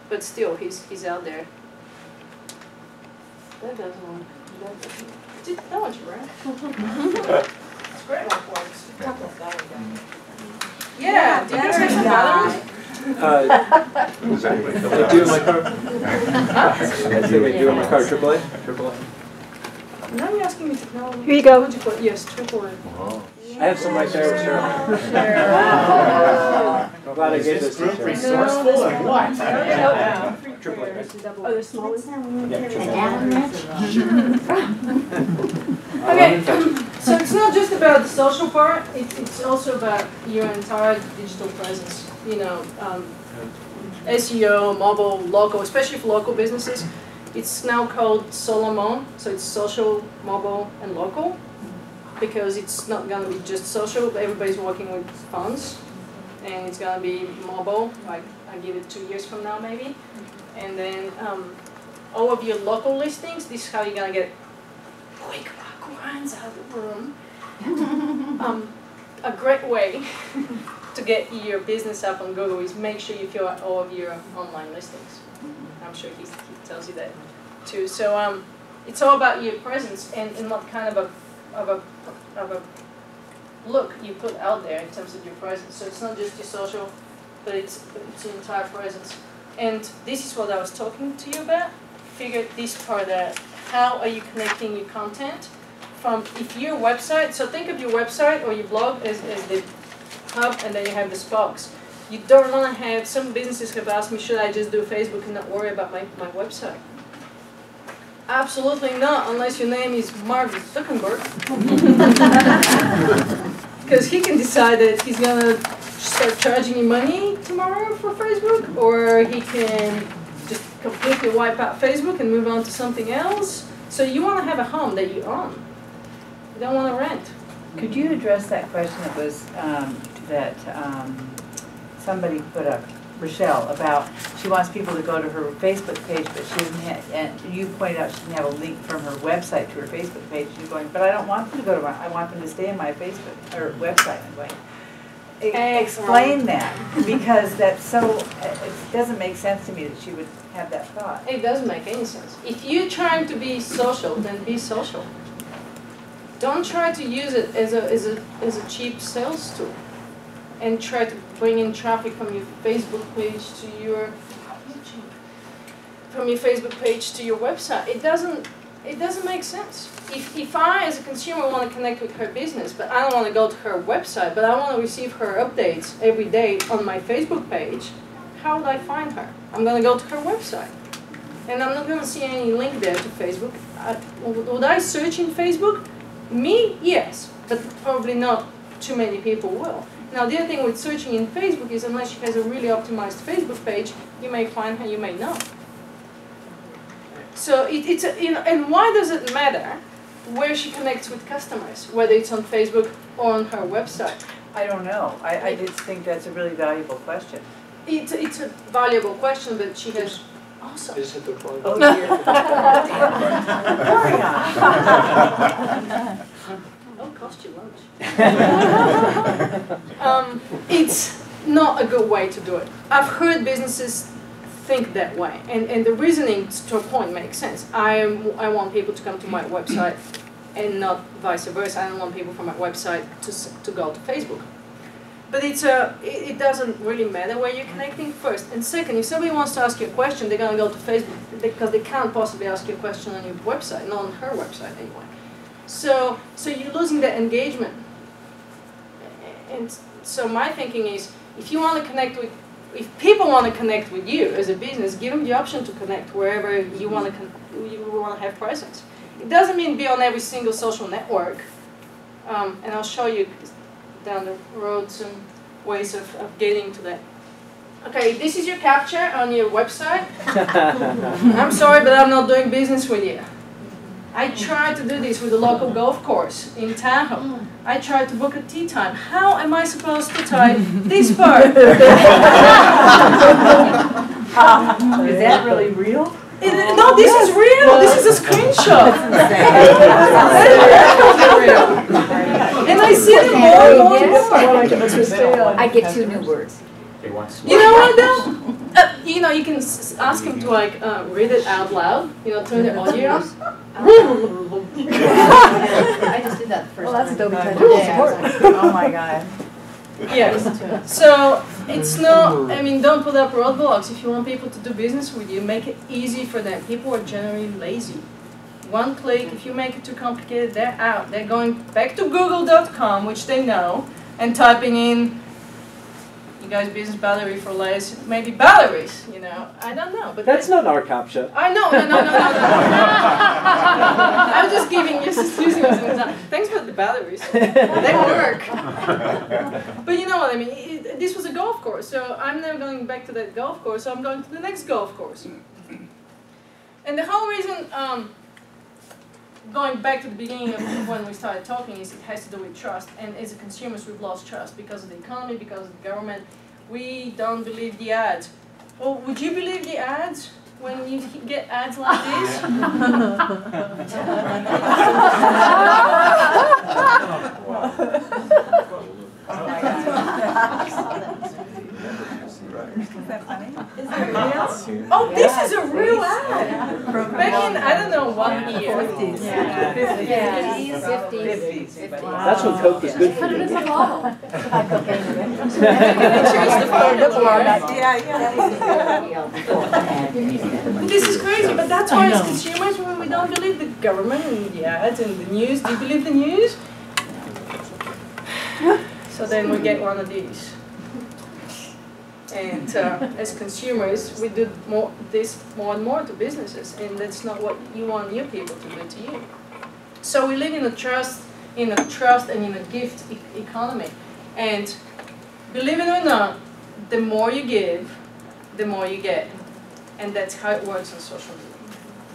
Speaker 7: But still, he's out there. That doesn't work. That one's right. It's great what works. Yeah, do you guys have some batteries?
Speaker 12: They do in my car. I say they do in my car. AAA? AAA.
Speaker 7: Now you're asking me technology.
Speaker 10: Here you go.
Speaker 7: Yes, AAA.
Speaker 11: Wow.
Speaker 12: I have some right there with Cheryl. I'm glad I gave this to Cheryl.
Speaker 2: Resourceful and what?
Speaker 10: Oh, the small ones?
Speaker 7: Okay, so it's not just about the social part, it's also about your entire digital presence. You know, SEO, mobile, local, especially for local businesses. It's now called Solomon, so it's social, mobile, and local. Because it's not going to be just social, everybody's working with phones. And it's going to be mobile, like I give it 2 years from now maybe. And then all of your local listings, this is how you're going to get quick rock runs out of the room. A great way to get your business up on Google is make sure you fill out all of your online listings. I'm sure he tells you that too. So it's all about your presence and what kind of a look you put out there in terms of your presence. So it's not just your social, but it's your entire presence. And this is what I was talking to you about. Figure this part out. How are you connecting your content from if your website? So think of your website or your blog as the hub, and then you have the spokes. You don't want to have, some businesses have asked me, should I just do Facebook and not worry about my website? Absolutely not, unless your name is Mark Zuckerberg. Because he can decide that he's going to start charging you money tomorrow for Facebook, or he can just completely wipe out Facebook and move on to something else. So you want to have a home that you own. You don't want to rent.
Speaker 5: Could you address that question that was somebody put up, Rochelle, about she wants people to go to her Facebook page, but she doesn't have, and you pointed out she didn't have a link from her website to her Facebook page. You're going, but I don't want them to go to I want them to stay in my Facebook or website. I'm going, explain that, because that's so, it doesn't make sense to me that she would have that thought.
Speaker 7: It doesn't make any sense. If you're trying to be social, then be social. Don't try to use it as a cheap sales tool and try to bring in traffic from your Facebook page to your website. It doesn't make sense. If I as a consumer want to connect with her business, but I don't want to go to her website, but I want to receive her updates every day on my Facebook page, how would I find her? I'm going to go to her website. And I'm not going to see any link there to Facebook. Would I search in Facebook? Me? Yes. But probably not too many people will. Now the other thing with searching in Facebook is unless she has a really optimized Facebook page, you may find her, you may not. So and why does it matter where she connects with customers, whether it's on Facebook or on her website?
Speaker 5: I don't know. I just think that's a really valuable question.
Speaker 7: It's a valuable question, but she has awesome.
Speaker 4: Just hit the plug.
Speaker 5: Oh, dear.
Speaker 7: It'll cost you lunch. It's not a good way to do it. I've heard businesses think that way, and the reasoning to a point makes sense. I want people to come to my website and not vice versa. I don't want people from my website to go to Facebook. But it doesn't really matter where you're connecting, first. And second, if somebody wants to ask you a question, they're going to go to Facebook because they can't possibly ask you a question on your website, not on her website anyway. So you're losing that engagement. And so my thinking is, if you want to connect with, if people want to connect with you as a business, give them the option to connect wherever you want to have presence. It doesn't mean be on every single social network. And I'll show you down the road some ways of getting to that. Okay, this is your capture on your website. I'm sorry, but I'm not doing business with you. I tried to do this with a local golf course in Tahoe. I tried to book a tea time. How am I supposed to type this part?
Speaker 5: Is that really real?
Speaker 7: No, this is real. This is a screenshot. And I see them more and more.
Speaker 3: I get 2 new words.
Speaker 7: You know what though? You know, you can ask them to like read it out loud. You know, turn the audio on.
Speaker 3: I just did that the first time.
Speaker 5: That's Adobe Oh my God.
Speaker 7: Yes. So it's not, I mean, don't put up roadblocks. If you want people to do business with you, make it easy for them. People are generally lazy. One click, if you make it too complicated, they're out. They're going back to google.com, which they know, and typing in, you guys business battery for less, maybe batteries, you know, I don't know. But
Speaker 12: That's not our captcha.
Speaker 7: I know, no. I'm just giving you, just using this as an example. Thanks for the batteries. They work. But you know what I mean, this was a golf course, so I'm now going back to that golf course, so I'm going to the next golf course. And the whole reason, going back to the beginning of when we started talking, is it has to do with trust. And as a consumers, we've lost trust because of the economy, because of the government. We don't believe the ads. Well, would you believe the ads when you get ads like this?
Speaker 5: Is that funny?
Speaker 10: Is it real?
Speaker 7: Oh, this is a real ad. Back in, I don't know what year.
Speaker 5: 50s.
Speaker 3: Yeah.
Speaker 5: 50s.
Speaker 3: 50s.
Speaker 5: 50s.
Speaker 12: That's when Coke was good for
Speaker 3: Put it
Speaker 12: you.
Speaker 3: as a model.
Speaker 7: Change the formula.
Speaker 5: Yeah.
Speaker 7: This is crazy, but that's why as consumers, when we don't believe the government and the ads and the news, do you believe the news? So then we get one of these. And as consumers, we do this more and more to businesses, and that's not what you want your people to do to you. So we live in a trust and in a gift economy. And believe it or not, the more you give, the more you get. And that's how it works on social media.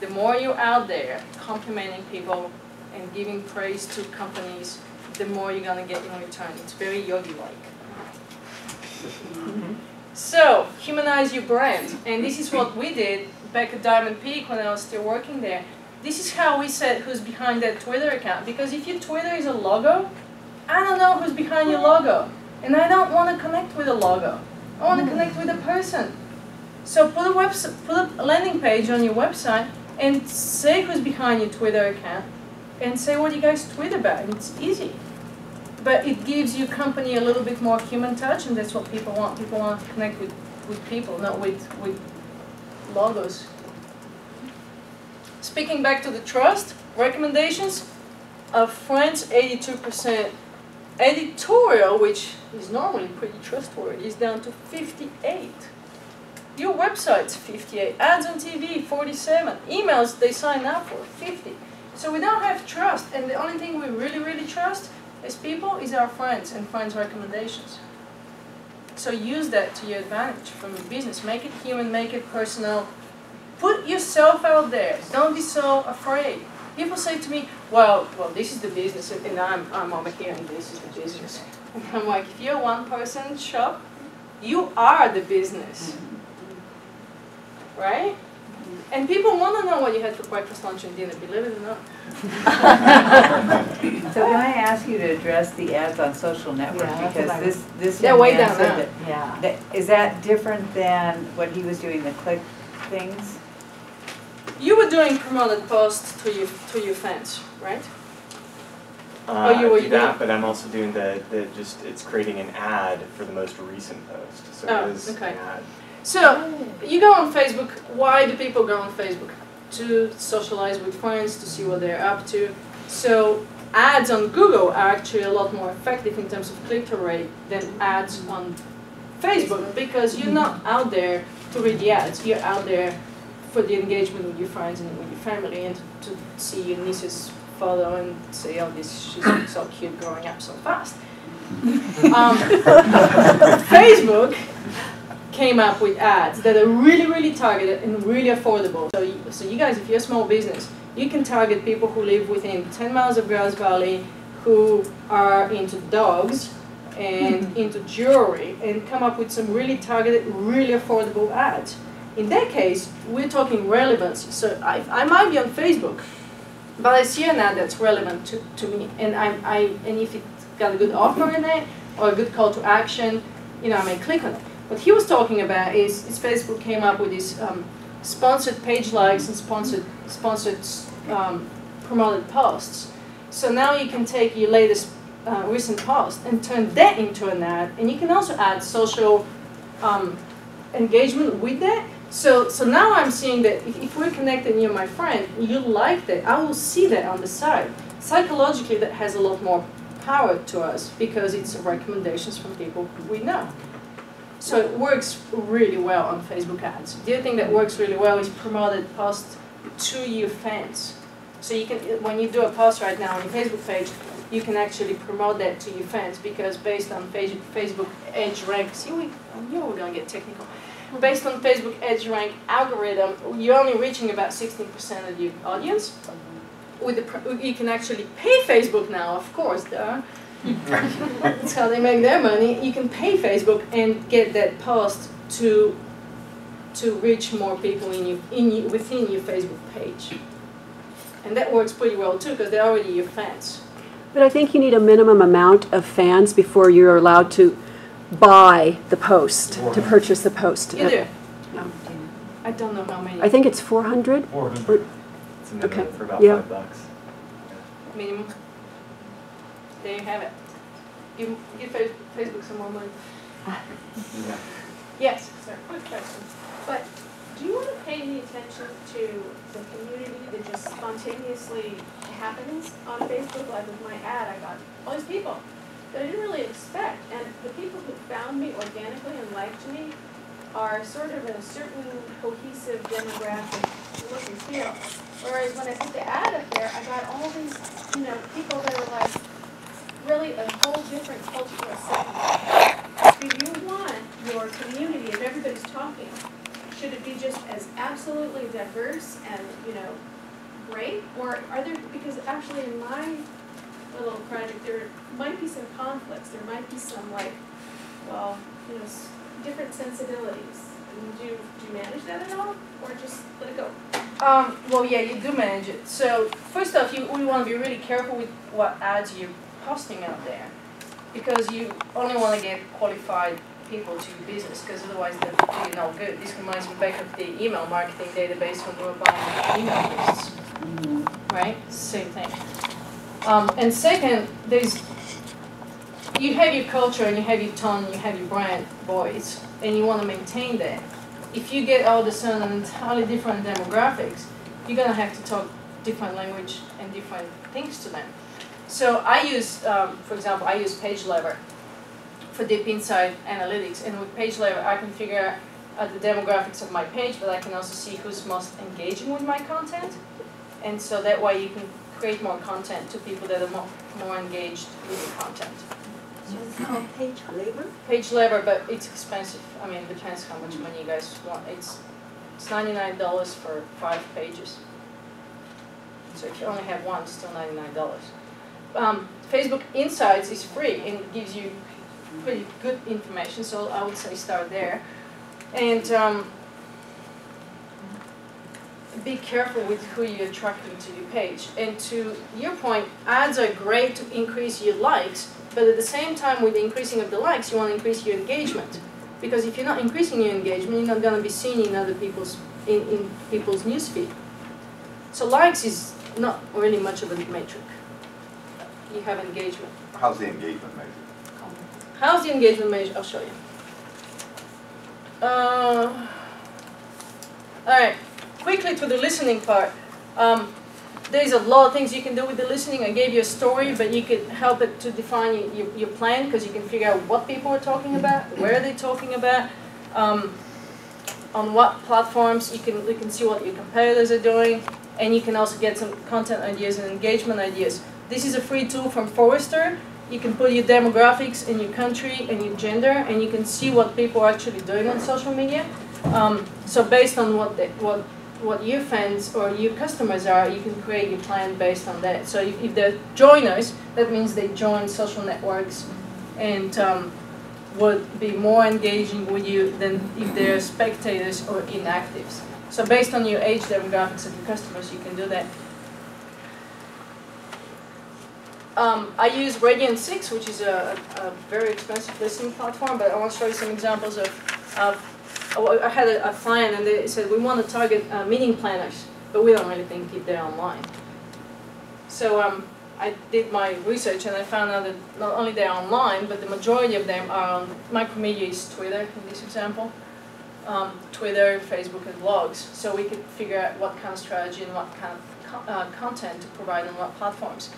Speaker 7: The more you're out there complimenting people and giving praise to companies, the more you're gonna get in return. It's very yogi-like. So, humanize your brand. And this is what we did back at Diamond Peak when I was still working there. This is how we said who's behind that Twitter account. Because if your Twitter is a logo, I don't know who's behind your logo. And I don't want to connect with a logo. I want to connect with a person. So put a landing page on your website and say who's behind your Twitter account and say what you guys tweet about. And it's easy. But it gives your company a little bit more human touch, and that's what people want. People want to connect with people, not with logos. Speaking back to the trust, recommendations of friends, 82%. Editorial, which is normally pretty trustworthy, is down to 58. Your website's 58. Ads on TV, 47. Emails they sign up for, 50. So we don't have trust, and the only thing we really trust as people is our friends and friends' recommendations. So use that to your advantage from your business. Make it human, make it personal. Put yourself out there. Don't be so afraid. People say to me, well, this is the business, and I'm over here, and this is the business. And I'm like, if you're a one-person shop, you are the business. Right? And people want to know what you had for breakfast, lunch, and dinner, believe it or not.
Speaker 5: So can I ask you to address the ads on social networks?
Speaker 3: Yeah,
Speaker 5: Because this
Speaker 7: They're
Speaker 5: young
Speaker 7: way
Speaker 5: man
Speaker 7: down
Speaker 5: said
Speaker 3: Yeah.
Speaker 5: that, is that different than what he was doing, the click things?
Speaker 7: You were doing promoted posts to your fans, right? Oh, you
Speaker 6: I
Speaker 7: were
Speaker 6: do that, but I'm also doing it's creating an ad for the most recent post. So
Speaker 7: Oh,
Speaker 6: it is
Speaker 7: okay.
Speaker 6: an ad.
Speaker 7: So, you go on Facebook. Why do people go on Facebook? To socialize with friends, to see what they're up to. So, ads on Google are actually a lot more effective in terms of click-through rate than ads on Facebook, because you're not out there to read the ads. You're out there for the engagement with your friends and with your family, and to see your niece's photo and say, oh, she's so cute growing up so fast. Facebook came up with ads that are really targeted and really affordable. So you guys, if you're a small business, you can target people who live within 10 miles of Grass Valley, who are into dogs and into jewelry, and come up with some really targeted, really affordable ads. In that case, we're talking relevance. So I might be on Facebook, but I see an ad that's relevant to me, and and if it's got a good offer in it or a good call to action, I may click on it. What he was talking about is Facebook came up with these sponsored page likes and sponsored promoted posts. So now you can take your latest recent post and turn that into an ad, and you can also add social engagement with that. So now I'm seeing that if we're connected and you're my friend, you like that, I will see that on the side. Psychologically, that has a lot more power to us because it's recommendations from people we know. So it works really well on Facebook ads. The other thing that works really well is promoted posts to your fans. So you can, when you do a post right now on your Facebook page, you can actually promote that to your fans, because based on Facebook EdgeRank, we're gonna get technical. Based on Facebook EdgeRank algorithm, you're only reaching about 16% of your audience. You can actually pay Facebook now, of course. That's how they make their money. You can pay Facebook and get that post to to reach more people within your Facebook page. And that works pretty well too, because they're already your fans.
Speaker 13: But I think you need a minimum amount of fans before you're allowed to buy the post, to purchase the post.
Speaker 7: You do? I don't know how many.
Speaker 13: I think it's 400.
Speaker 2: 400.
Speaker 6: It's a minimum
Speaker 13: Okay.
Speaker 6: for about
Speaker 13: Yeah.
Speaker 6: $5.
Speaker 7: Minimum. There you have it. Give Facebook some more money.
Speaker 6: Yeah.
Speaker 7: Yes.
Speaker 9: Sorry, quick question. But do you want to pay any attention to the community that just spontaneously happens on Facebook? Like with my ad, I got all these people that I didn't really expect. And the people who found me organically and liked me are sort of in a certain cohesive demographic look and feel. Whereas when I put the ad up there, I got all these, people that are like really a whole different cultural segment. Do you want your community, if everybody's talking, should it be just as absolutely diverse and, great? Or are there, because actually in my little project, there might be some conflicts. There might be some different sensibilities. Do you manage that at all? Or just let it go?
Speaker 7: Well, yeah, you do manage it. So first off, we want to be really careful with what ads you're posting out there, because you only want to get qualified people to your business, because otherwise they're really no good. This reminds me back of the email marketing database when we were buying email lists, right? Same thing. And second, you have your culture and you have your tone, and you have your brand voice, and you want to maintain that. If you get all of a sudden entirely different demographics, you're going to have to talk different language and different things to them. So I use, for example, I use PageLever for deep insight analytics, and with PageLever I can figure out the demographics of my page, but I can also see who's most engaging with my content, and so that way you can create more content to people that are more engaged with your content.
Speaker 10: So it's called PageLever?
Speaker 7: PageLever, but it's expensive. I mean, it depends how much money you guys want. It's $99 for 5 pages. So if you only have one, it's still $99. Facebook Insights is free and it gives you pretty good information, so I would say start there. And be careful with who you're attracting to your page. And to your point, ads are great to increase your likes, but at the same time with the increasing of the likes, you want to increase your engagement. Because if you're not increasing your engagement, you're not going to be seen in other people's newsfeed. So likes is not really much of a metric. You have engagement.
Speaker 14: How's the engagement measured?
Speaker 7: How's the engagement measured? I'll show you. All right, quickly to the listening part. There's a lot of things you can do with the listening. I gave you a story, but you could help it to define your plan, because you can figure out what people are talking about, where they're talking about, on what platforms. You can see what your competitors are doing, and you can also get some content ideas and engagement ideas. This is a free tool from Forrester. You can put your demographics and your country and your gender, and you can see what people are actually doing on social media. So based on what your fans or your customers are, you can create your plan based on that. So if they're joiners, that means they join social networks and would be more engaging with you than if they're spectators or inactives. So based on your age demographics of your customers, you can do that. I use Radiant 6, which is a very expensive listening platform, but I want to show you some examples of I had a client and they said, we want to target meeting planners, but we don't really think they're online. So I did my research and I found out that not only they're online, but the majority of them are on, micromedia is Twitter in this example, Twitter, Facebook, and blogs. So we could figure out what kind of strategy and what kind of content to provide on what platforms.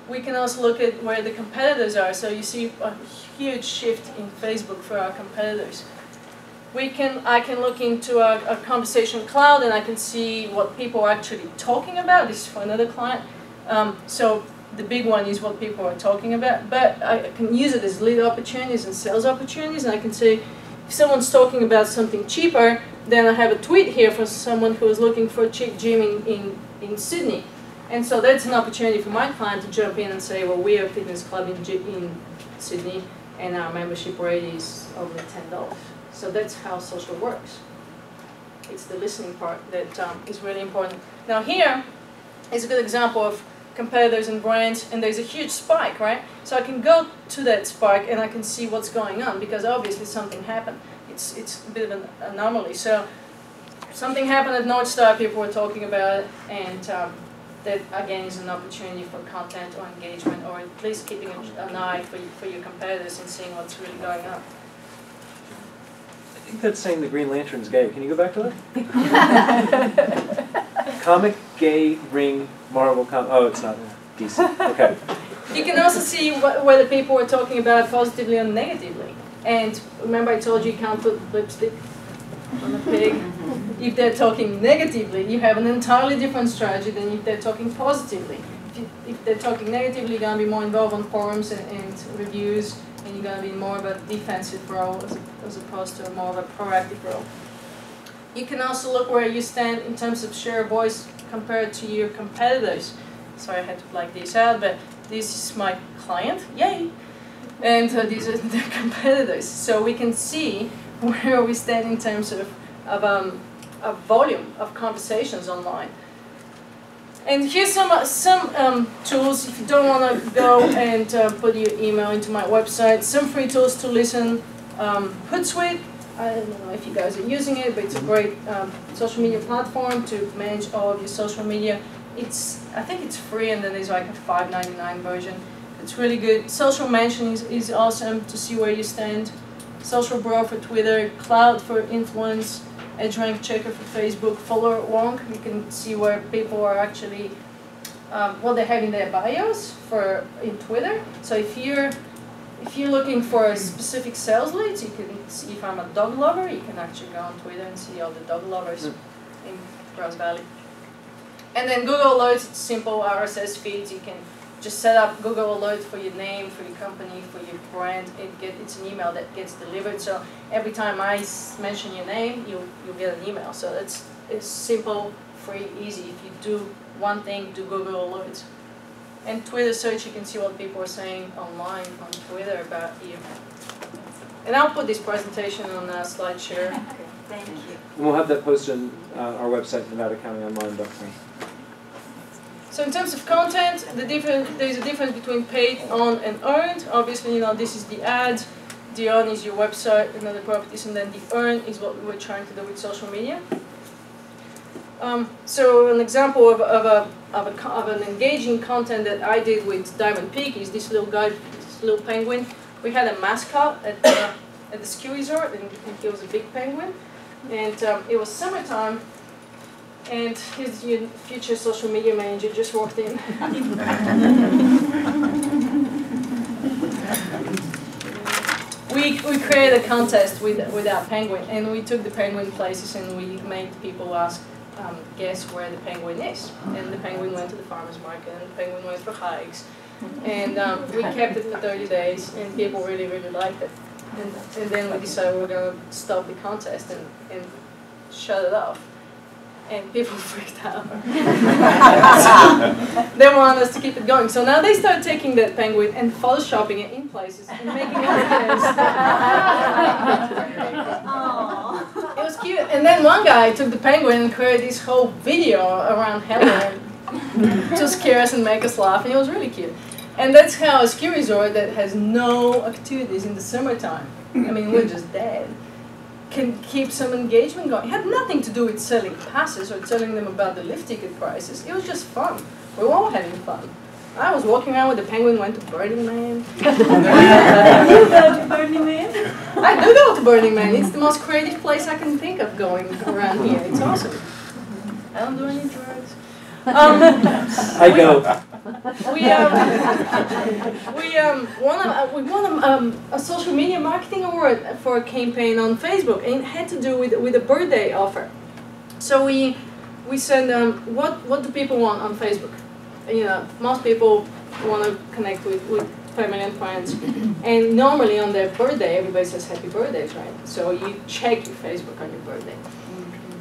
Speaker 7: We can also look at where the competitors are. So you see a huge shift in Facebook for our competitors. I can look into a conversation cloud and I can see what people are actually talking about. This is for another client. So the big one is what people are talking about. But I can use it as lead opportunities and sales opportunities. And I can say, if someone's talking about something cheaper, then I have a tweet here for someone who is looking for a cheap gym in Sydney. And so that's an opportunity for my client to jump in and say, well, we are a fitness club in Sydney, and our membership rate is only $10. So that's how social works. It's the listening part that is really important. Now here is a good example of competitors and brands, and there's a huge spike, right? So I can go to that spike and I can see what's going on, because obviously something happened. It's a bit of an anomaly. So something happened at North Star, people were talking about it, and that again is an opportunity for content or engagement, or at least keeping an eye for your competitors and seeing what's really going on.
Speaker 12: I think that's saying the Green Lantern's gay. Can you go back to that? Comic, gay, ring, Marvel, oh, it's not DC. Okay.
Speaker 7: You can also see whether people are talking about positively or negatively. And remember I told you can't put lipstick on a pig. If they're talking negatively, you have an entirely different strategy than if they're talking positively. If they're talking negatively, you're going to be more involved on forums and reviews, and you're going to be more of a defensive role as opposed to more of a proactive role. You can also look where you stand in terms of share of voice compared to your competitors. Sorry, I had to black this out, but this is my client, yay! And these are the competitors. So we can see where we stand in terms of volume of conversations online. And here's some tools if you don't want to go and put your email into my website. Some free tools to listen. Hootsuite. I don't know if you guys are using it, but it's a great social media platform to manage all of your social media. I think it's free, and then there's like a $5.99 version. It's really good. Social Mention is awesome to see where you stand. Social Bro for Twitter, Cloud for Influence, EdgeRank Checker for Facebook, Follower Wonk. You can see where people are actually, what they have in their bios in Twitter. So if you're looking for a specific sales leads, you can see if I'm a dog lover, you can actually go on Twitter and see all the dog lovers in Grass Valley. And then Google Alerts, it's simple RSS feeds. You can just set up Google Alerts for your name, for your company, for your brand. It's an email that gets delivered. So every time I mention your name, you'll get an email. So it's simple, free, easy. If you do one thing, do Google Alerts. And Twitter search, you can see what people are saying online on Twitter about you. And I'll put this presentation on SlideShare.
Speaker 10: Okay, thank you.
Speaker 12: And we'll have that posted on our website, NevadaCountyOnline.com.
Speaker 7: So in terms of content, there's a difference between paid, on, and earned. Obviously, this is the ad. The on is your website and other properties, and then the earn is what we were trying to do with social media. So an example of an engaging content that I did with Diamond Peak is this little guy, this little penguin. We had a mascot at the ski resort, and he was a big penguin. And it was summertime, and his future social media manager just walked in. We created a contest with our penguin, and we took the penguin places, and we made people guess where the penguin is. And the penguin went to the farmer's market, and the penguin went for hikes. And we kept it for 30 days, and people really, really liked it. And then we decided we were going to stop the contest and shut it off. And people freaked out. They wanted us to keep it going. So now they start taking that penguin and photoshopping it in places and making it It was cute. And then one guy took the penguin and created this whole video around Helen to scare us and make us laugh. And it was really cute. And that's how a ski resort that has no activities in the summertime, I mean, we're just dead, can keep some engagement going. It had nothing to do with selling passes or telling them about the lift ticket prices. It was just fun. We were all having fun. I was walking around with the penguin, went to Burning Man.
Speaker 10: You go to Burning Man?
Speaker 7: I do go to Burning Man. It's the most creative place I can think of going around here. It's awesome. I don't do any drugs.
Speaker 12: I go.
Speaker 7: We won a social media marketing award for a campaign on Facebook, and it had to do with a birthday offer. So we said, what do people want on Facebook? Most people want to connect with family and friends, and normally on their birthday, everybody says happy birthdays, right? So you check your Facebook on your birthday.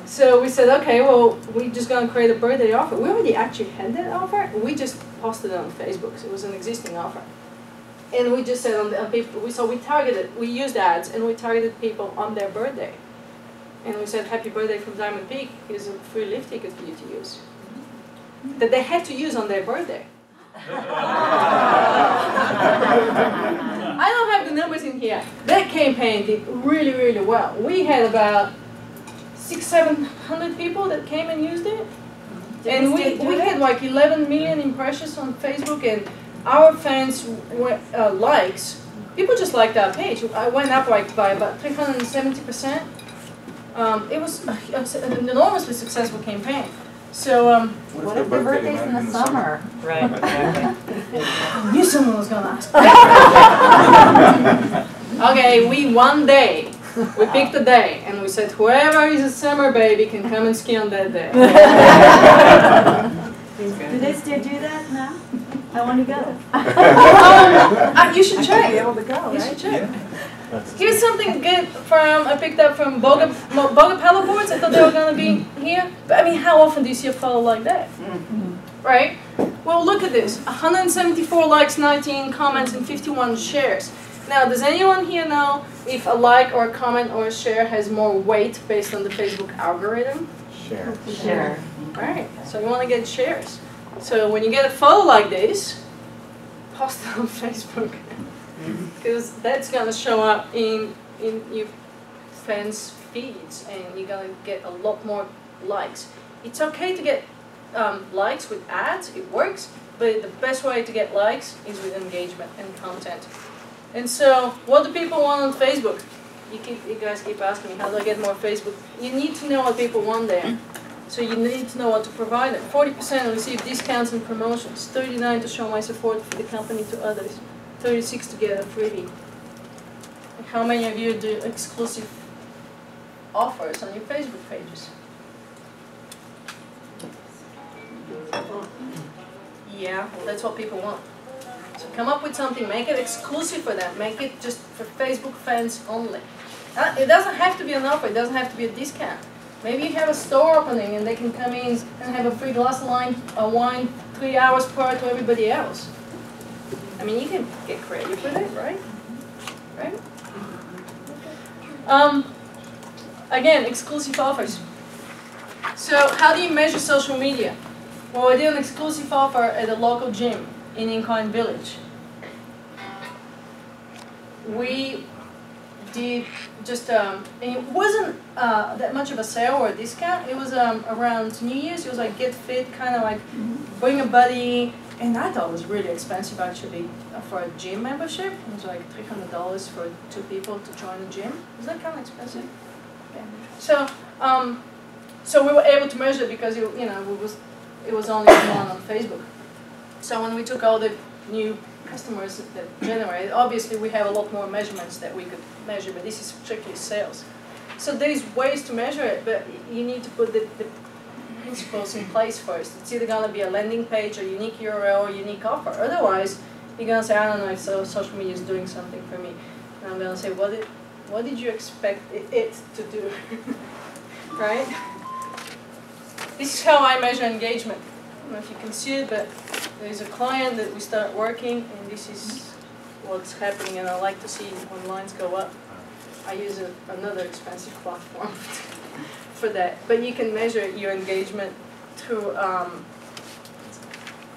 Speaker 7: So we said, okay, well, we're just going to create a birthday offer. We already actually had that offer. We just posted it on Facebook. So it was an existing offer. And we just said on people, we targeted, we used ads, and we targeted people on their birthday. and we said, happy birthday from Diamond Peak, here's a free lift ticket for you to use. That they had to use on their birthday. I don't have the numbers in here. That campaign did really, really well. We had about 600-700 people that came and used it. And we had like 11 million impressions on Facebook, and our fans were likes. People just liked our page. I went up like by about 370%. It was an enormously successful campaign. So,
Speaker 11: what if the birthday's in the summer?
Speaker 5: Right, exactly.
Speaker 7: I knew someone was gonna ask. Okay, we picked a day, and we said whoever is a summer baby can come and ski on that day.
Speaker 10: Do they still do that now? I want to go.
Speaker 7: You should check.
Speaker 5: Be able to go,
Speaker 7: You
Speaker 5: right?
Speaker 7: should check. Here's something good I picked up from Boga paddleboards. I thought they were going to be here. But I mean, how often do you see a photo like that? Right? Well, look at this. 174 likes, 19 comments, and 51 shares. Now, does anyone here know if a like or a comment or a share has more weight based on the Facebook algorithm?
Speaker 6: Share.
Speaker 5: Sure.
Speaker 7: Right. So you want to get shares. So when you get a photo like this, post it on Facebook. Because that's going to show up in your fans' feeds, and you're going to get a lot more likes. It's okay to get likes with ads, it works, but the best way to get likes is with engagement and content. And so, what do people want on Facebook? You guys keep asking me, how do I get more Facebook? You need to know what people want there. So you need to know what to provide them. 40% receive discounts and promotions, 39% to show my support for the company to others, 36% to get a freebie. And how many of you do exclusive offers on your Facebook pages? Yeah, well, that's what people want. So come up with something, make it exclusive for them, make it just for Facebook fans only. It doesn't have to be an offer, it doesn't have to be a discount. Maybe you have a store opening and they can come in and have a free glass of wine 3 hours prior to everybody else. I mean, you can get creative with it, right? Right? Again, exclusive offers. So how do you measure social media? Well, we did an exclusive offer at a local gym in Incline Village. We did just, it wasn't that much of a sale or a discount. It was around New Year's. It was like get fit, kind of like bring a buddy. And I thought it was really expensive actually for a gym membership. It was like $300 for 2 people to join the gym. Is that kind of expensive? Okay. So, so we were able to measure it because it was only one on Facebook. So when we took all the new customers that generated, obviously we have a lot more measurements that we could measure, but this is strictly sales. So there's ways to measure it, but you need to put the principles in place first. It's either going to be a landing page, a unique URL, or a unique offer. Otherwise, you're going to say, I don't know if social media is doing something for me. And I'm going to say, what did you expect it to do? Right? This is how I measure engagement. I don't know if you can see it, but there's a client that we start working, and this is what's happening, and I like to see when lines go up. I use another expensive platform for that. But you can measure your engagement through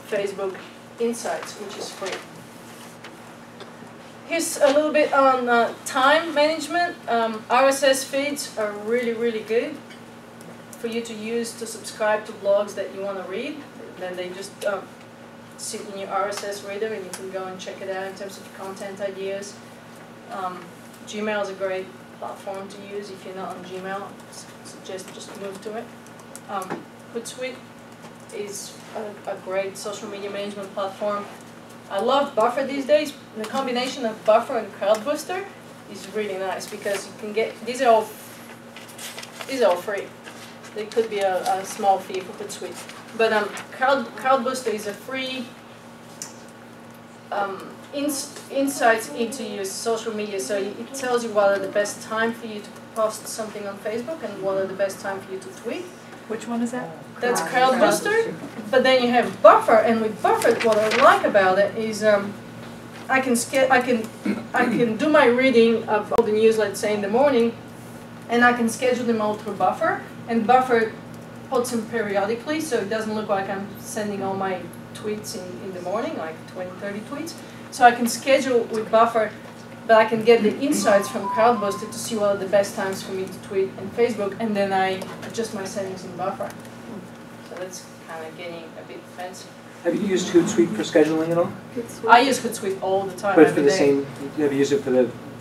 Speaker 7: Facebook Insights, which is free. Here's a little bit on time management. RSS feeds are really, really good for you to use to subscribe to blogs that you want to read. Then they just sit in your RSS reader and you can go and check it out in terms of content ideas. Gmail is a great platform to use. If you're not on Gmail, I suggest just move to it. Hootsuite is a great social media management platform. I love Buffer these days. The combination of Buffer and CrowdBooster is really nice because you can get, these are all free. There could be a small fee for Hootsuite. But CrowdBooster is a free insights into your social media. So it tells you what are the best time for you to post something on Facebook and what are the best time for you to tweet.
Speaker 5: Which one is that?
Speaker 7: That's CrowdBooster. But then you have Buffer, and with Buffer, what I like about it is I can do my reading of all the news, let's say in the morning, and I can schedule them all through Buffer, and Buffer puts them periodically, so it doesn't look like I'm sending all my tweets in the morning, like 20, 30 tweets. So I can schedule with Buffer, but I can get the insights from Crowdbuster to see what are the best times for me to tweet in Facebook, and then I adjust my settings in Buffer. So that's kind of getting a bit fancy.
Speaker 12: Have you used Hootsuite for scheduling at all?
Speaker 7: I use Hootsuite all the time.
Speaker 12: But for
Speaker 7: every
Speaker 12: the
Speaker 7: day.
Speaker 12: same, have you used it for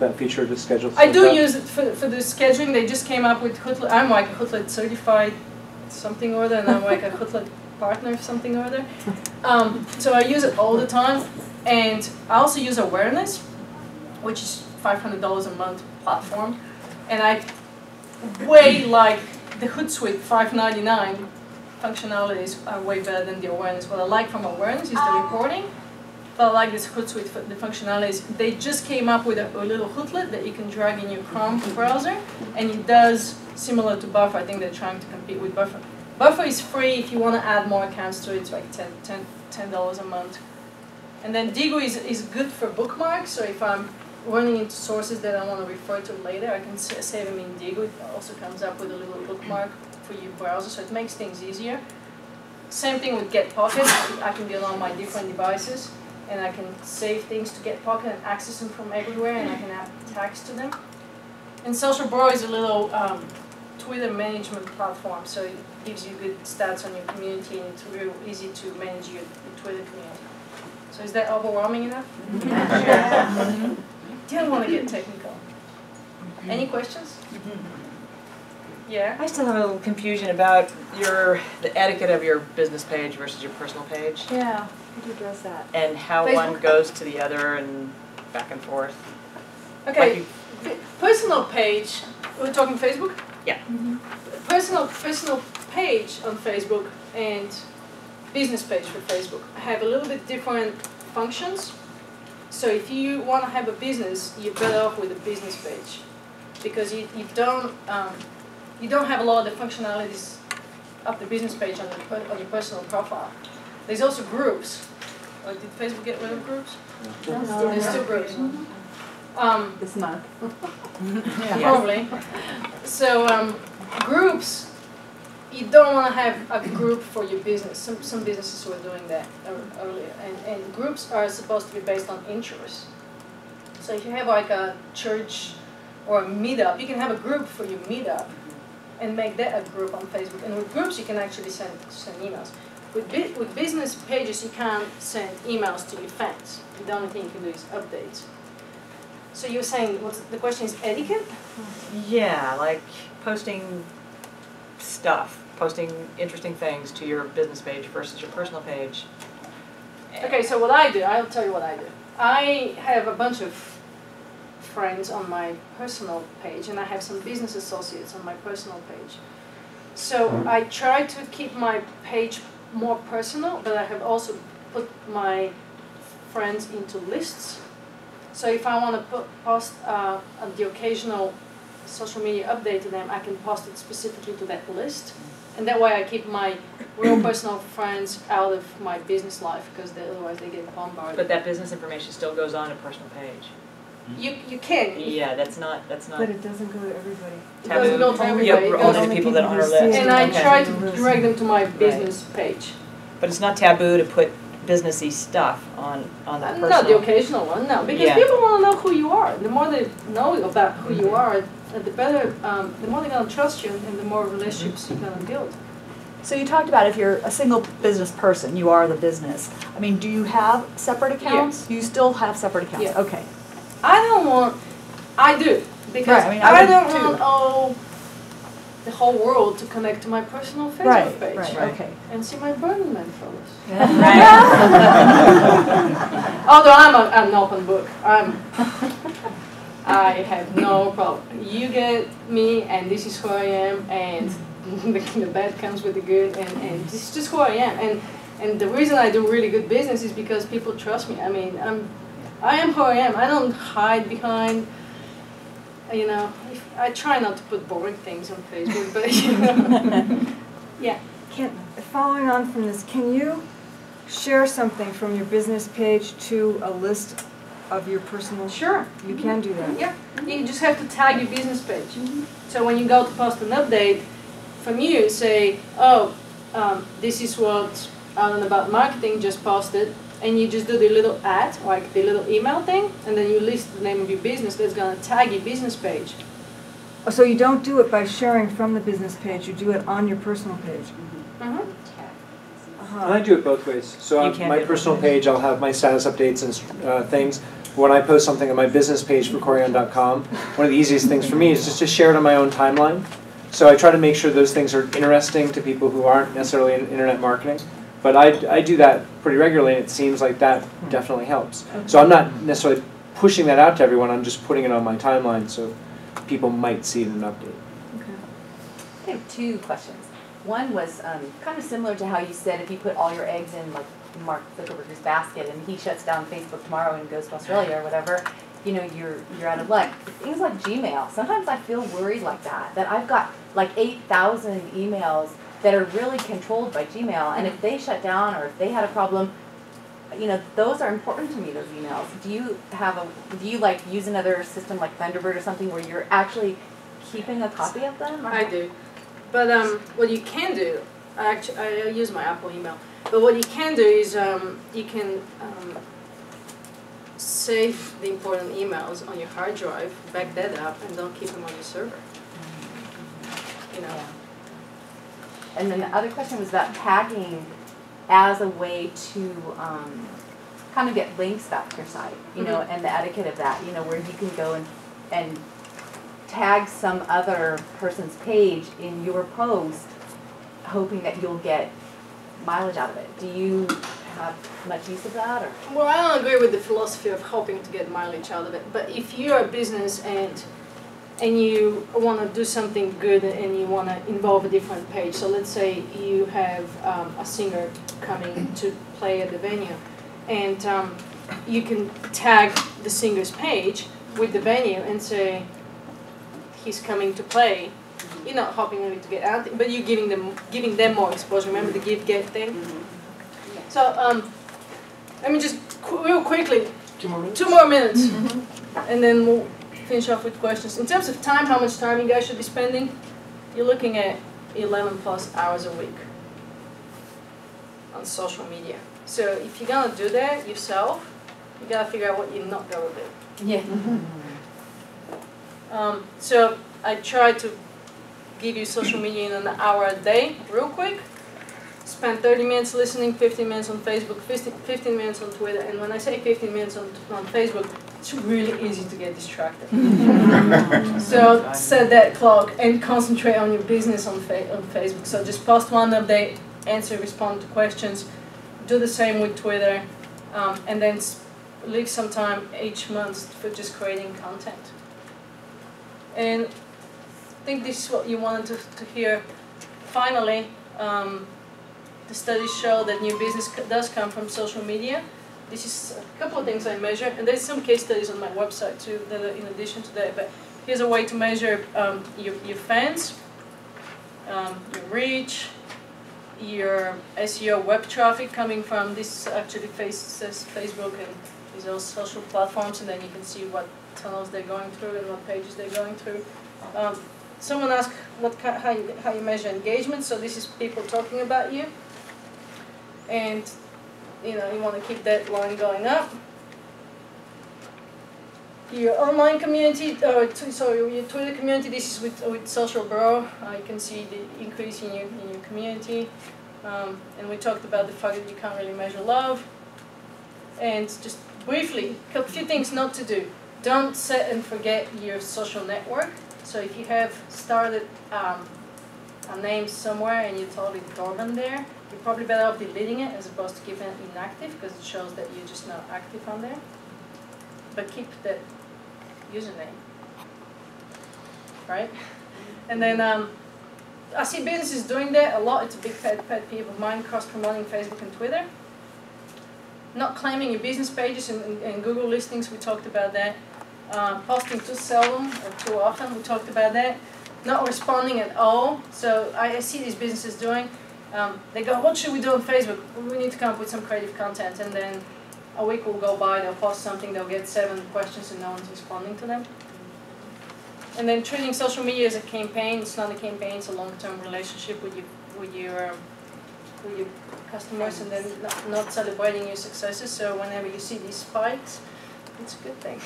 Speaker 12: that feature to schedule?
Speaker 7: I do
Speaker 12: stuff?
Speaker 7: use it for the scheduling. They just came up with Hootlet. I'm like a Hootlet certified something or other, and I'm like a Hootlet partner something or other. So I use it all the time, and I also use Awareness, which is $500 a month platform, and I way like the Hootsuite $5.99 functionalities are way better than the Awareness. What I like from Awareness is the reporting, but I like this Hootsuite for the functionalities. They just came up with a little Hootlet that you can drag in your Chrome browser, and it does similar to Buffer. I think they're trying to compete with Buffer. Buffer is free. If you want to add more accounts to it, it's like $10 a month. And then Digo is good for bookmarks, so if I'm running into sources that I want to refer to later, I can save them in Digo. It also comes up with a little bookmark for your browser, so it makes things easier. Same thing with Get Pocket. I can get on my different devices, and I can save things to Get Pocket and access them from everywhere, and I can add tags to them. And Social Bro is a little Twitter management platform, so it gives you good stats on your community, and it's real easy to manage your Twitter community. So is that overwhelming enough?
Speaker 5: Yeah.
Speaker 7: Didn't want to get technical. Any questions? Yeah?
Speaker 5: I still have a little confusion about the etiquette of your business page versus your personal page.
Speaker 13: Yeah, could you address that?
Speaker 5: And how
Speaker 7: Facebook.
Speaker 5: one goes to the other and back and forth.
Speaker 7: Okay, personal page, we're talking Facebook?
Speaker 5: Yeah.
Speaker 7: Personal page on Facebook and business page for Facebook have a little bit different functions. So if you want to have a business, you're better off with a business page, because you don't have a lot of the functionalities of the business page on your personal profile. There's also groups. Or did Facebook get rid of groups?
Speaker 13: No.
Speaker 7: There's still groups.
Speaker 13: This month.
Speaker 7: Probably. So groups, you don't want to have a group for your business. Some businesses were doing that earlier. And groups are supposed to be based on interests. So if you have like a church or a meetup, you can have a group for your meetup and make that a group on Facebook. And with groups, you can actually send emails. With business pages, you can't send emails to your fans. The only thing you can do is updates. So you're saying, the question is etiquette?
Speaker 5: Yeah, like posting stuff, posting interesting things to your business page versus your personal page.
Speaker 7: Okay, so what I do, I'll tell you what I do. I have a bunch of friends on my personal page, and I have some business associates on my personal page. So I try to keep my page more personal, but I have also put my friends into lists. So if I want to post the occasional social media update to them, I can post it specifically to that list. And that way I keep my real personal friends out of my business life, because otherwise they get bombarded.
Speaker 5: But that business information still goes on a personal page.
Speaker 7: You can.
Speaker 5: Yeah, that's not.
Speaker 13: But it doesn't go to everybody.
Speaker 7: It doesn't go to everybody.
Speaker 5: Yeah,
Speaker 7: It
Speaker 5: only
Speaker 7: goes
Speaker 5: the people that are on our list.
Speaker 7: and I
Speaker 5: Okay.
Speaker 7: try to direct them to my business page.
Speaker 5: But it's not taboo to put businessy stuff on the personal.
Speaker 7: Not the occasional one, no. Because
Speaker 5: Yeah.
Speaker 7: people want to know who you are. The more they know about who you are, the better, the more they're going to trust you, and the more relationships you're going to build.
Speaker 14: So you talked about if you're a single business person, you are the business. I mean, do you have separate accounts? You still have separate accounts?
Speaker 7: Yeah.
Speaker 14: Okay.
Speaker 7: I do. Because
Speaker 14: Right, I mean,
Speaker 7: I
Speaker 14: I
Speaker 7: don't
Speaker 14: would
Speaker 7: want the whole world to connect to my personal Facebook
Speaker 14: Right,
Speaker 7: page.
Speaker 14: right, okay.
Speaker 7: And see my Burning Man photos.
Speaker 14: Right.
Speaker 7: Although I'm an open book. I have no problem. You get me, and this is who I am, and the bad comes with the good, and this is just who I am. And the reason I do really good business is because people trust me. I mean, I am who I am. I don't hide behind, you know, I try not to put boring things on Facebook, but you know. Yeah.
Speaker 15: Following on from this, can you share something from your business page to a list of your personal?
Speaker 7: Sure.
Speaker 15: You can do that?
Speaker 7: Yeah, you just have to tag your business page. So when you go to post an update from you, say, oh, this is what Alan about marketing just posted, and you just do the little ad, like the little email thing, and then you list the name of your business that's going to tag your business page.
Speaker 15: So you don't do it by sharing from the business page, you do it on your personal page?
Speaker 4: And I do it both ways. So
Speaker 5: You
Speaker 4: on
Speaker 5: can
Speaker 4: my
Speaker 5: do it
Speaker 4: personal
Speaker 5: both ways.
Speaker 4: page, I'll have my status updates and things. When I post something on my business page for Corian.com, one of the easiest things for me is just to share it on my own timeline. So I try to make sure those things are interesting to people who aren't necessarily in internet marketing. But I do that pretty regularly, and it seems like that definitely helps. So I'm not necessarily pushing that out to everyone, I'm just putting it on my timeline so people might see it in an update.
Speaker 16: I have two questions. One was kind of similar to how you said if you put all your eggs in like Mark Zuckerberg's basket and he shuts down Facebook tomorrow and goes to Australia or whatever, you know, you're out of luck. Things like Gmail, sometimes I feel worried like that I've got like 8,000 emails that are really controlled by Gmail, and if they shut down or if they had a problem, you know, those are important to me, those emails. Do you like use another system like Thunderbird or something where you're actually keeping a copy of them? Or?
Speaker 7: I do. But what you can do, I use my Apple email, but what you can do is you can save the important emails on your hard drive, back that up, and don't keep them on your server. You know.
Speaker 16: Yeah. And then the other question was about tagging as a way to kind of get links back to your site, you know, and the etiquette of that, you know, where you can go and tag some other person's page in your post, hoping that you'll get mileage out of it. Do you have much use of that? Or?
Speaker 7: Well, I don't agree with the philosophy of hoping to get mileage out of it, but if you're a business and you want to do something good and you want to involve a different page. So let's say you have a singer coming to play at the venue, and you can tag the singer's page with the venue and say, he's coming to play. You're not hoping to get out, but you're giving them more exposure. Remember the give-get thing? So let me just real quickly, 2 more minutes, and then we'll finish off with questions. In terms of time, how much time you guys should be spending, you're looking at 11 plus hours a week on social media. So if you're gonna do that yourself, you gotta figure out what you're not gonna do.
Speaker 16: Yeah.
Speaker 7: So I try to give you social media in an hour a day, real quick. Spend 30 minutes listening, 15 minutes on Facebook, 15 minutes on Twitter. And when I say 15 minutes on Facebook, it's really easy to get distracted. So set that clock and concentrate on your business on Facebook. So just post one update, respond to questions. Do the same with Twitter. And then leave some time each month for just creating content. And I think this is what you wanted to hear. Finally, the studies show that new business does come from social media. This is a couple of things I measure, and there's some case studies on my website too that are in addition to that. But here's a way to measure your fans, your reach, your SEO web traffic coming from this actually Facebook and these are social platforms, and then you can see what tunnels they're going through and what pages they're going through. Someone asked how you measure engagement. So this is people talking about you, and you know you want to keep that line going up. Your online community, your Twitter community. This is with Social Bro. You can see the increase in your community, and we talked about the fact that you can't really measure love. And just briefly, a few things not to do. Don't set and forget your social network. So if you have started a name somewhere and you told it dormant there, you're probably better off deleting it as opposed to keeping it inactive because it shows that you're just not active on there. But keep that username, right? And then I see businesses doing that a lot. It's a big pet peeve of mine, cross-promoting Facebook and Twitter. Not claiming your business pages and Google listings, we talked about that. Posting too seldom or too often, we talked about that. Not responding at all. So I see these businesses doing, they go, what should we do on Facebook? We need to come up with some creative content. And then a week will go by, they'll post something, they'll get 7 questions and no one's responding to them. And then treating social media as a campaign, it's not a campaign, it's a long-term relationship with your customers, and then not celebrating your successes. So whenever you see these spikes, it's a good thing.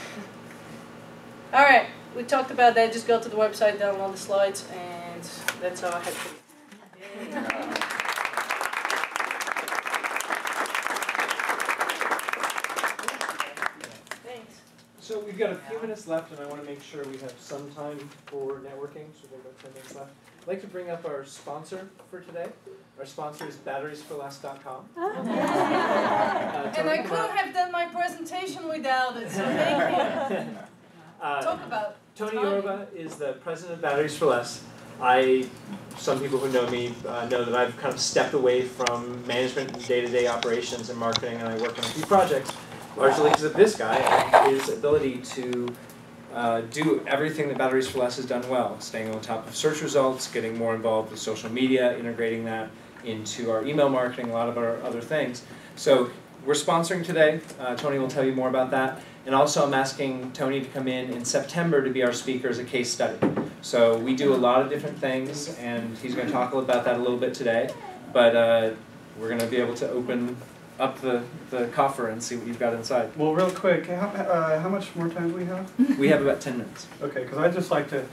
Speaker 7: All right, we talked about that. Just go to the website, download the slides, and that's all I had for you. Thanks.
Speaker 4: So we've got a few minutes left, and I want to make sure we have some time for networking, so we've got 10 minutes left. I'd like to bring up our sponsor for today. Our sponsor is batteriesforless.com.
Speaker 7: And I couldn't have done my presentation without it, so thank you. Talk about
Speaker 4: Tony Yorba is the president of Batteries for Less. Some people who know me know that I've kind of stepped away from management and day-to-day operations and marketing, and I work on a few projects, largely because of this guy and his ability to do everything that Batteries for Less has done well, staying on top of search results, getting more involved with social media, integrating that into our email marketing, a lot of our other things. So we're sponsoring today. Tony will tell you more about that. And also I'm asking Tony to come in September to be our speaker as a case study. So we do a lot of different things, and he's going to talk about that a little bit today. But we're going to be able to open up the coffer and see what you've got inside.
Speaker 17: Well, real quick, how much more time do we have?
Speaker 4: We have about 10 minutes.
Speaker 17: Okay, because I'd just like to,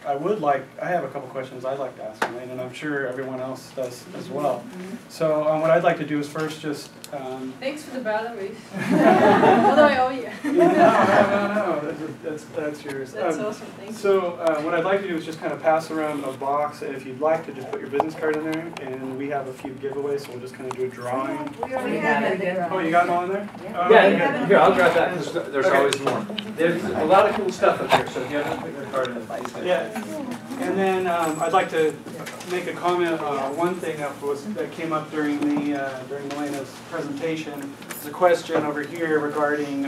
Speaker 17: I have a couple questions I'd like to ask Elaine, and I'm sure everyone else does as well. So what I'd like to do is first just...
Speaker 7: Thanks for the batteries. What do I owe you?
Speaker 17: No, that's yours.
Speaker 7: That's awesome, thank you.
Speaker 17: So what I'd like to do is just kind of pass around a box, and if you'd like to just put your business card in there, and we have a few giveaways, so we'll just kind of do a drawing.
Speaker 10: We already have it.
Speaker 17: Oh, you got it all in there?
Speaker 4: Yeah, here, I'll grab that, because there's always more. There's a lot of cool stuff up here, so if you haven't put your card in, please do.
Speaker 17: Yeah, and then I'd like to make a comment. One thing that came up during Elena's presentation is a question over here regarding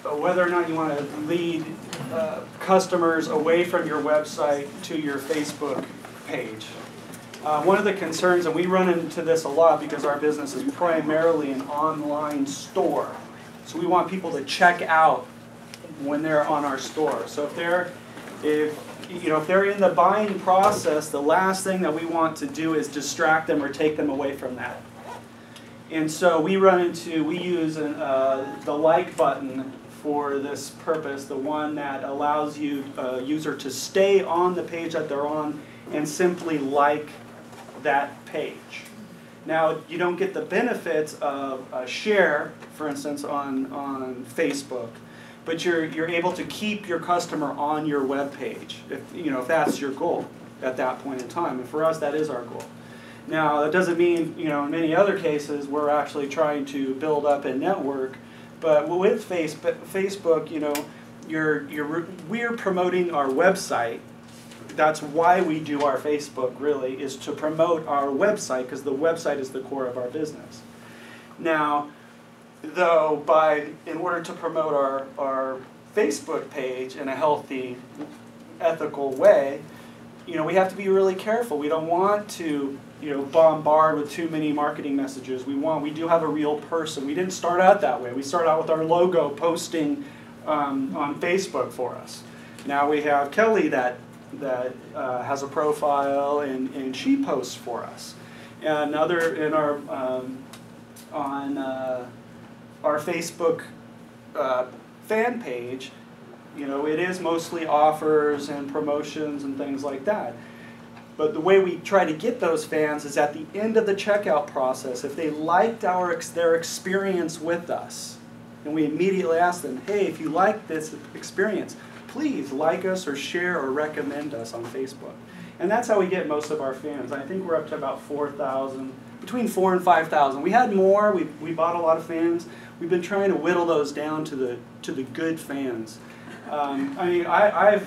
Speaker 17: whether or not you want to lead customers away from your website to your Facebook page. One of the concerns, and we run into this a lot because our business is primarily an online store, so we want people to check out when they're on our store. So if they're in the buying process, the last thing that we want to do is distract them or take them away from that. And so we use the like button for this purpose, the one that allows you, user, to stay on the page that they're on and simply like that page. Now, you don't get the benefits of a share, for instance, on Facebook, but you're able to keep your customer on your web page, if that's your goal at that point in time. And for us, that is our goal. Now, that doesn't mean, in many other cases, we're actually trying to build up a network. But with Facebook, we're promoting our website. That's why we do our Facebook, really, is to promote our website, because the website is the core of our business. Now, though, in order to promote our Facebook page in a healthy, ethical way, we have to be really careful. We don't want to, bombard with too many marketing messages. We do have a real person. We didn't start out that way. We started out with our logo posting on Facebook for us. Now we have Kelly that has a profile and she posts for us. And on our Facebook fan page, it is mostly offers and promotions and things like that. But the way we try to get those fans is at the end of the checkout process, if they liked their experience with us, and we immediately ask them, hey, if you like this experience, please like us or share or recommend us on Facebook. And that's how we get most of our fans. I think we're up to about 4,000, between 4,000 and 5,000. We had more. We bought a lot of fans. We've been trying to whittle those down to the good fans. I've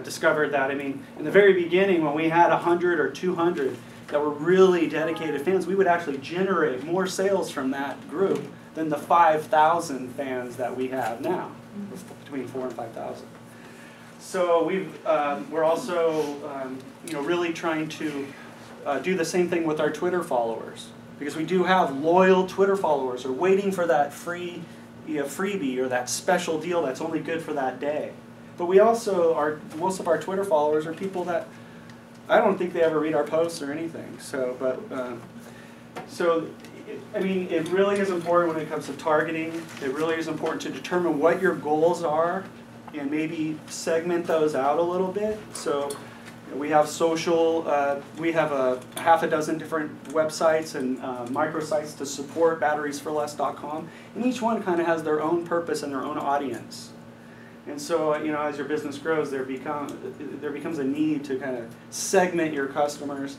Speaker 17: discovered that, in the very beginning when we had 100 or 200 that were really dedicated fans, we would actually generate more sales from that group than the 5,000 fans that we have now, between 4,000 and 5,000. So we're also really trying to do the same thing with our Twitter followers. Because we do have loyal Twitter followers who are waiting for that free freebie or that special deal that's only good for that day. But we also are, most of our Twitter followers are people that I don't think they ever read our posts or anything. So, I mean, it really is important when it comes to targeting. It really is important to determine what your goals are and maybe segment those out a little bit. So we have social, we have a half a dozen different websites and microsites to support batteriesforless.com, and each one kind of has their own purpose and their own audience. And so, you know, as your business grows, there becomes a need to kind of segment your customers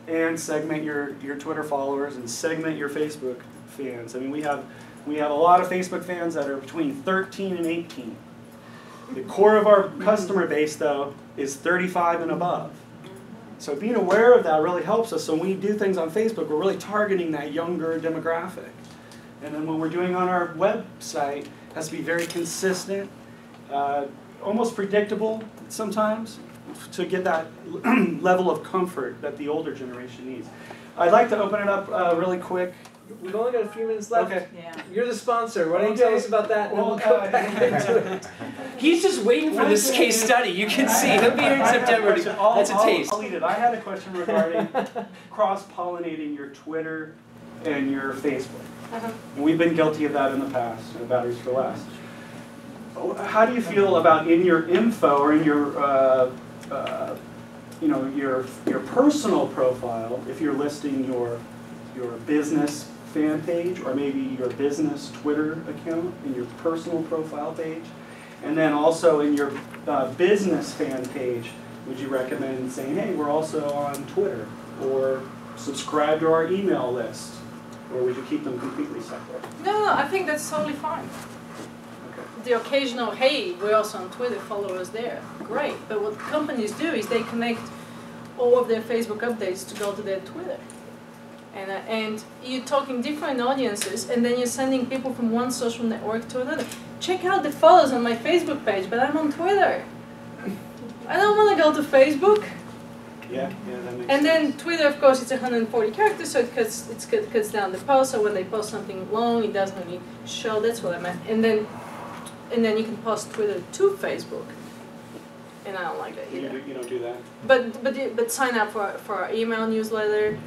Speaker 17: and segment your Twitter followers and segment your Facebook fans. I mean, we have a lot of Facebook fans that are between 13 and 18. The core of our customer base, though, is 35 and above. So being aware of that really helps us. So when we do things on Facebook, we're really targeting that younger demographic. And then when we're doing on our website, it has to be very consistent, almost predictable sometimes, to get that level of comfort that the older generation needs. I'd like to open it up really quick.
Speaker 4: We've only got a few minutes left.
Speaker 17: Okay.
Speaker 5: Yeah.
Speaker 4: You're the sponsor. Why don't you tell us about that, and then we'll go back into it. He's just waiting for this case study. You can see he'll be here in September. That's a taste.
Speaker 17: I'll lead it. I had a question regarding cross-pollinating your Twitter and your Facebook. And we've been guilty of that in the past, Batteries for Less. How do you feel about in your info or in your you know, your personal profile, if you're listing your business fan page or maybe your business Twitter account in your personal profile page, and then also in your business fan page, would you recommend saying, hey, we're also on Twitter, or subscribe to our email list, or would you keep them completely separate?
Speaker 7: No, I think that's totally fine. The occasional, hey, we're also on Twitter, follow us there. Great. But what companies do is they connect all of their Facebook updates to go to their Twitter. And you're talking different audiences, and then you're sending people from one social network to another. Check out the follows on my Facebook page, but I'm on Twitter. I don't want to go to Facebook.
Speaker 17: Yeah, that makes sense.
Speaker 7: And then Twitter, of course, it's 140 characters, so it cuts down the post. So when they post something long, it doesn't really show. That's what I meant. And then you can post Twitter to Facebook, and I don't like that either.
Speaker 17: You don't do that.
Speaker 7: But sign up for our email newsletter,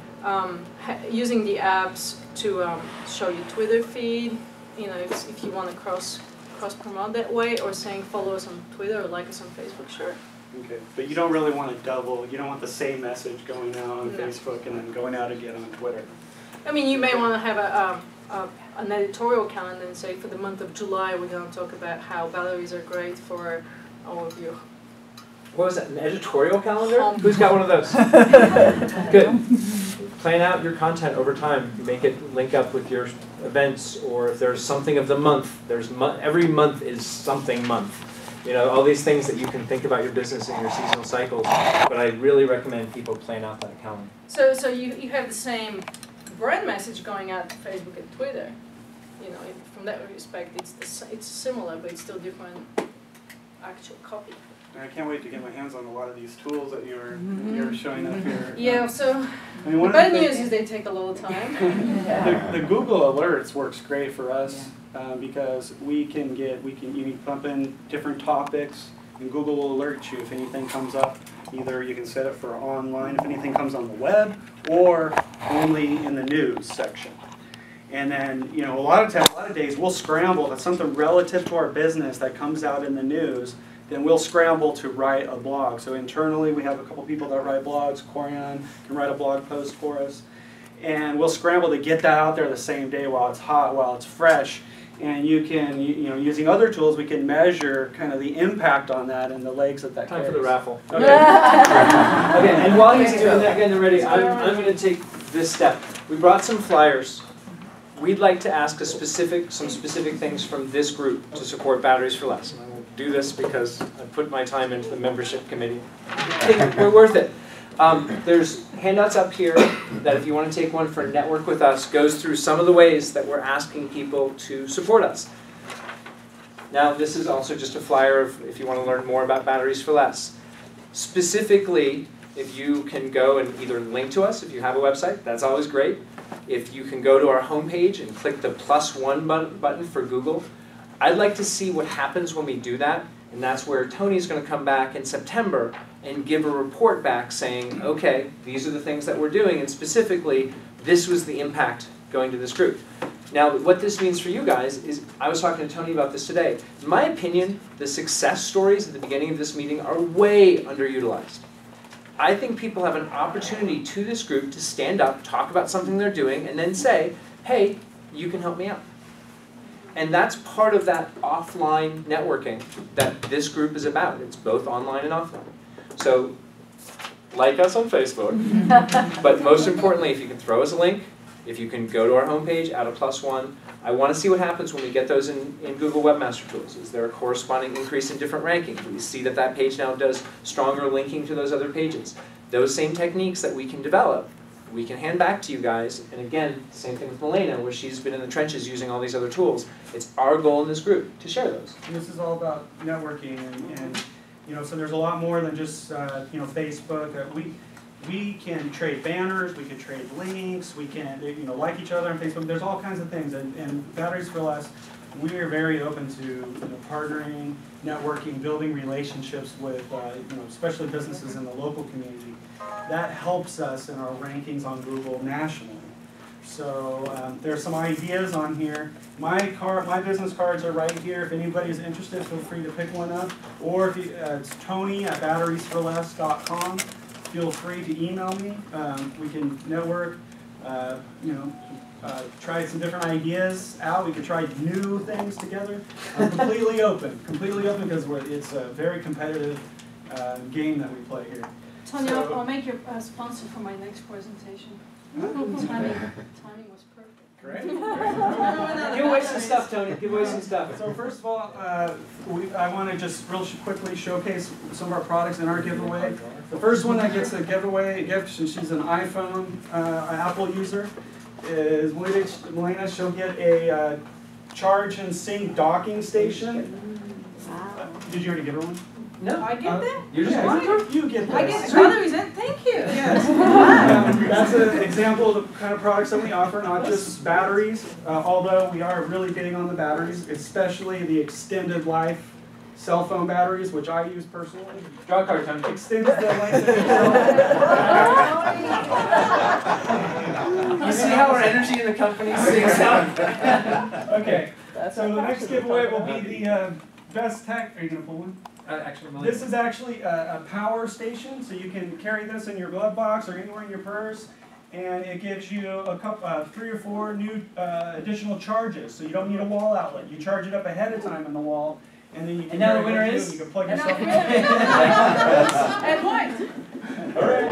Speaker 7: using the apps to show your Twitter feed. You know, if you want to cross promote that way, or saying follow us on Twitter or like us on Facebook, sure.
Speaker 17: Okay, but you don't really want to double. You don't want the same message going out on Facebook and then going out again on Twitter.
Speaker 7: I mean, you may want to have an editorial calendar and say for the month of July we're going to talk about how batteries are great for all of you.
Speaker 4: What was that, an editorial calendar? Who's got one of those? Good. Plan out your content over time. Make it link up with your events, or if there's something of the month, every month is something month. You know, all these things that you can think about your business and your seasonal cycles, but I really recommend people plan out that calendar.
Speaker 7: So you have the same brand message going out to Facebook and Twitter. You know, from that respect, it's similar, but it's still different actual copy.
Speaker 17: And I can't wait to get my hands on a lot of these tools that you're showing up here.
Speaker 7: Yeah, so
Speaker 17: I mean,
Speaker 7: the bad news is they take a lot of time.
Speaker 17: The Google Alerts works great for us because you can pump in different topics, and Google will alert you if anything comes up. Either you can set it for online if anything comes on the web, or only in the news section. And then, you know, a lot of days we'll scramble if it's something relative to our business that comes out in the news. Then we'll scramble to write a blog. So internally we have a couple people that write blogs. Corian can write a blog post for us. And we'll scramble to get that out there the same day while it's hot, while it's fresh. And you can, you know, using other tools, we can measure kind of the impact on that and the legs that carries.
Speaker 4: Time for the raffle.
Speaker 17: Okay.
Speaker 4: Okay, and while he's doing that, getting ready, I'm going to take this step. We brought some flyers. We'd like to ask some specific things from this group to support Batteries for Less. And I will do this because I put my time into the membership committee. We're worth it. There's handouts up here that if you want to take one for Network With Us, goes through some of the ways that we're asking people to support us. Now, this is also just a flyer of if you want to learn more about Batteries for Less. Specifically, if you can go and either link to us, if you have a website, that's always great, if you can go to our homepage and click the +1 button for Google, I'd like to see what happens when we do that, and that's where Tony's going to come back in September and give a report back saying, okay, these are the things that we're doing, and specifically, this was the impact going to this group. Now, what this means for you guys is, I was talking to Tony about this today. In my opinion, the success stories at the beginning of this meeting are way underutilized. I think people have an opportunity to this group to stand up, talk about something they're doing, and then say, hey, you can help me out. And that's part of that offline networking that this group is about. It's both online and offline. So, like us on Facebook, but most importantly, if you can throw us a link, if you can go to our homepage, add a +1, I want to see what happens when we get those in Google Webmaster Tools. Is there a corresponding increase in different rankings? We see that that page now does stronger linking to those other pages. Those same techniques that we can develop, we can hand back to you guys. And again, same thing with Milena, where she's been in the trenches using all these other tools. It's our goal in this group to share those.
Speaker 17: And this is all about networking, and you know, so there's a lot more than just you know, Facebook. We can trade banners, we can trade links, we can, you know, like each other on Facebook. There's all kinds of things, and Batteries for Less, we are very open to, you know, partnering, networking, building relationships with you know, especially businesses in the local community. That helps us in our rankings on Google nationally. So there's some ideas on here. My business cards are right here. If anybody's interested, feel free to pick one up. Or if you, it's Tony@batteriesforless.com. Feel free to email me. We can network, you know, try some different ideas out. We could try new things together. I'm completely open because it's a very competitive game that we play here.
Speaker 7: Tony,
Speaker 17: So,
Speaker 7: I'll make you a sponsor for my next presentation. Timing was perfect.
Speaker 4: Great. Give away some stuff, Tony. Give away some stuff.
Speaker 17: So first of all, I want to just real quickly showcase some of our products in our giveaway. The first one that gets a gift, since she's an iPhone Apple user, is Milena. She'll get a charge and sync docking station.
Speaker 3: Wow.
Speaker 17: Did you already give her one?
Speaker 4: No.
Speaker 7: I get that?
Speaker 4: You just
Speaker 17: You get this.
Speaker 7: I get batteries in. Thank you.
Speaker 17: Yes. That's an example of the kind of products that we offer, not just batteries, although we are really big on the batteries, especially the extended life cell phone batteries, which I use personally.
Speaker 4: Draw a card, Tony.
Speaker 17: Extends the length of your cell phone.
Speaker 4: You see how our energy in the company sinks up?
Speaker 17: Okay, so the next giveaway will be the best tech. Are you going to pull one?
Speaker 4: Actually,
Speaker 17: This is actually a power station, so you can carry this in your glove box or anywhere in your purse, and it gives you a couple, 3 or 4 new additional charges. So you don't need a wall outlet. You charge it up ahead of time in the wall, and then you can.
Speaker 4: And now the
Speaker 17: carry it
Speaker 4: winner
Speaker 17: with you,
Speaker 4: is.
Speaker 17: and you can plug yourself in.
Speaker 7: And what?
Speaker 17: All right.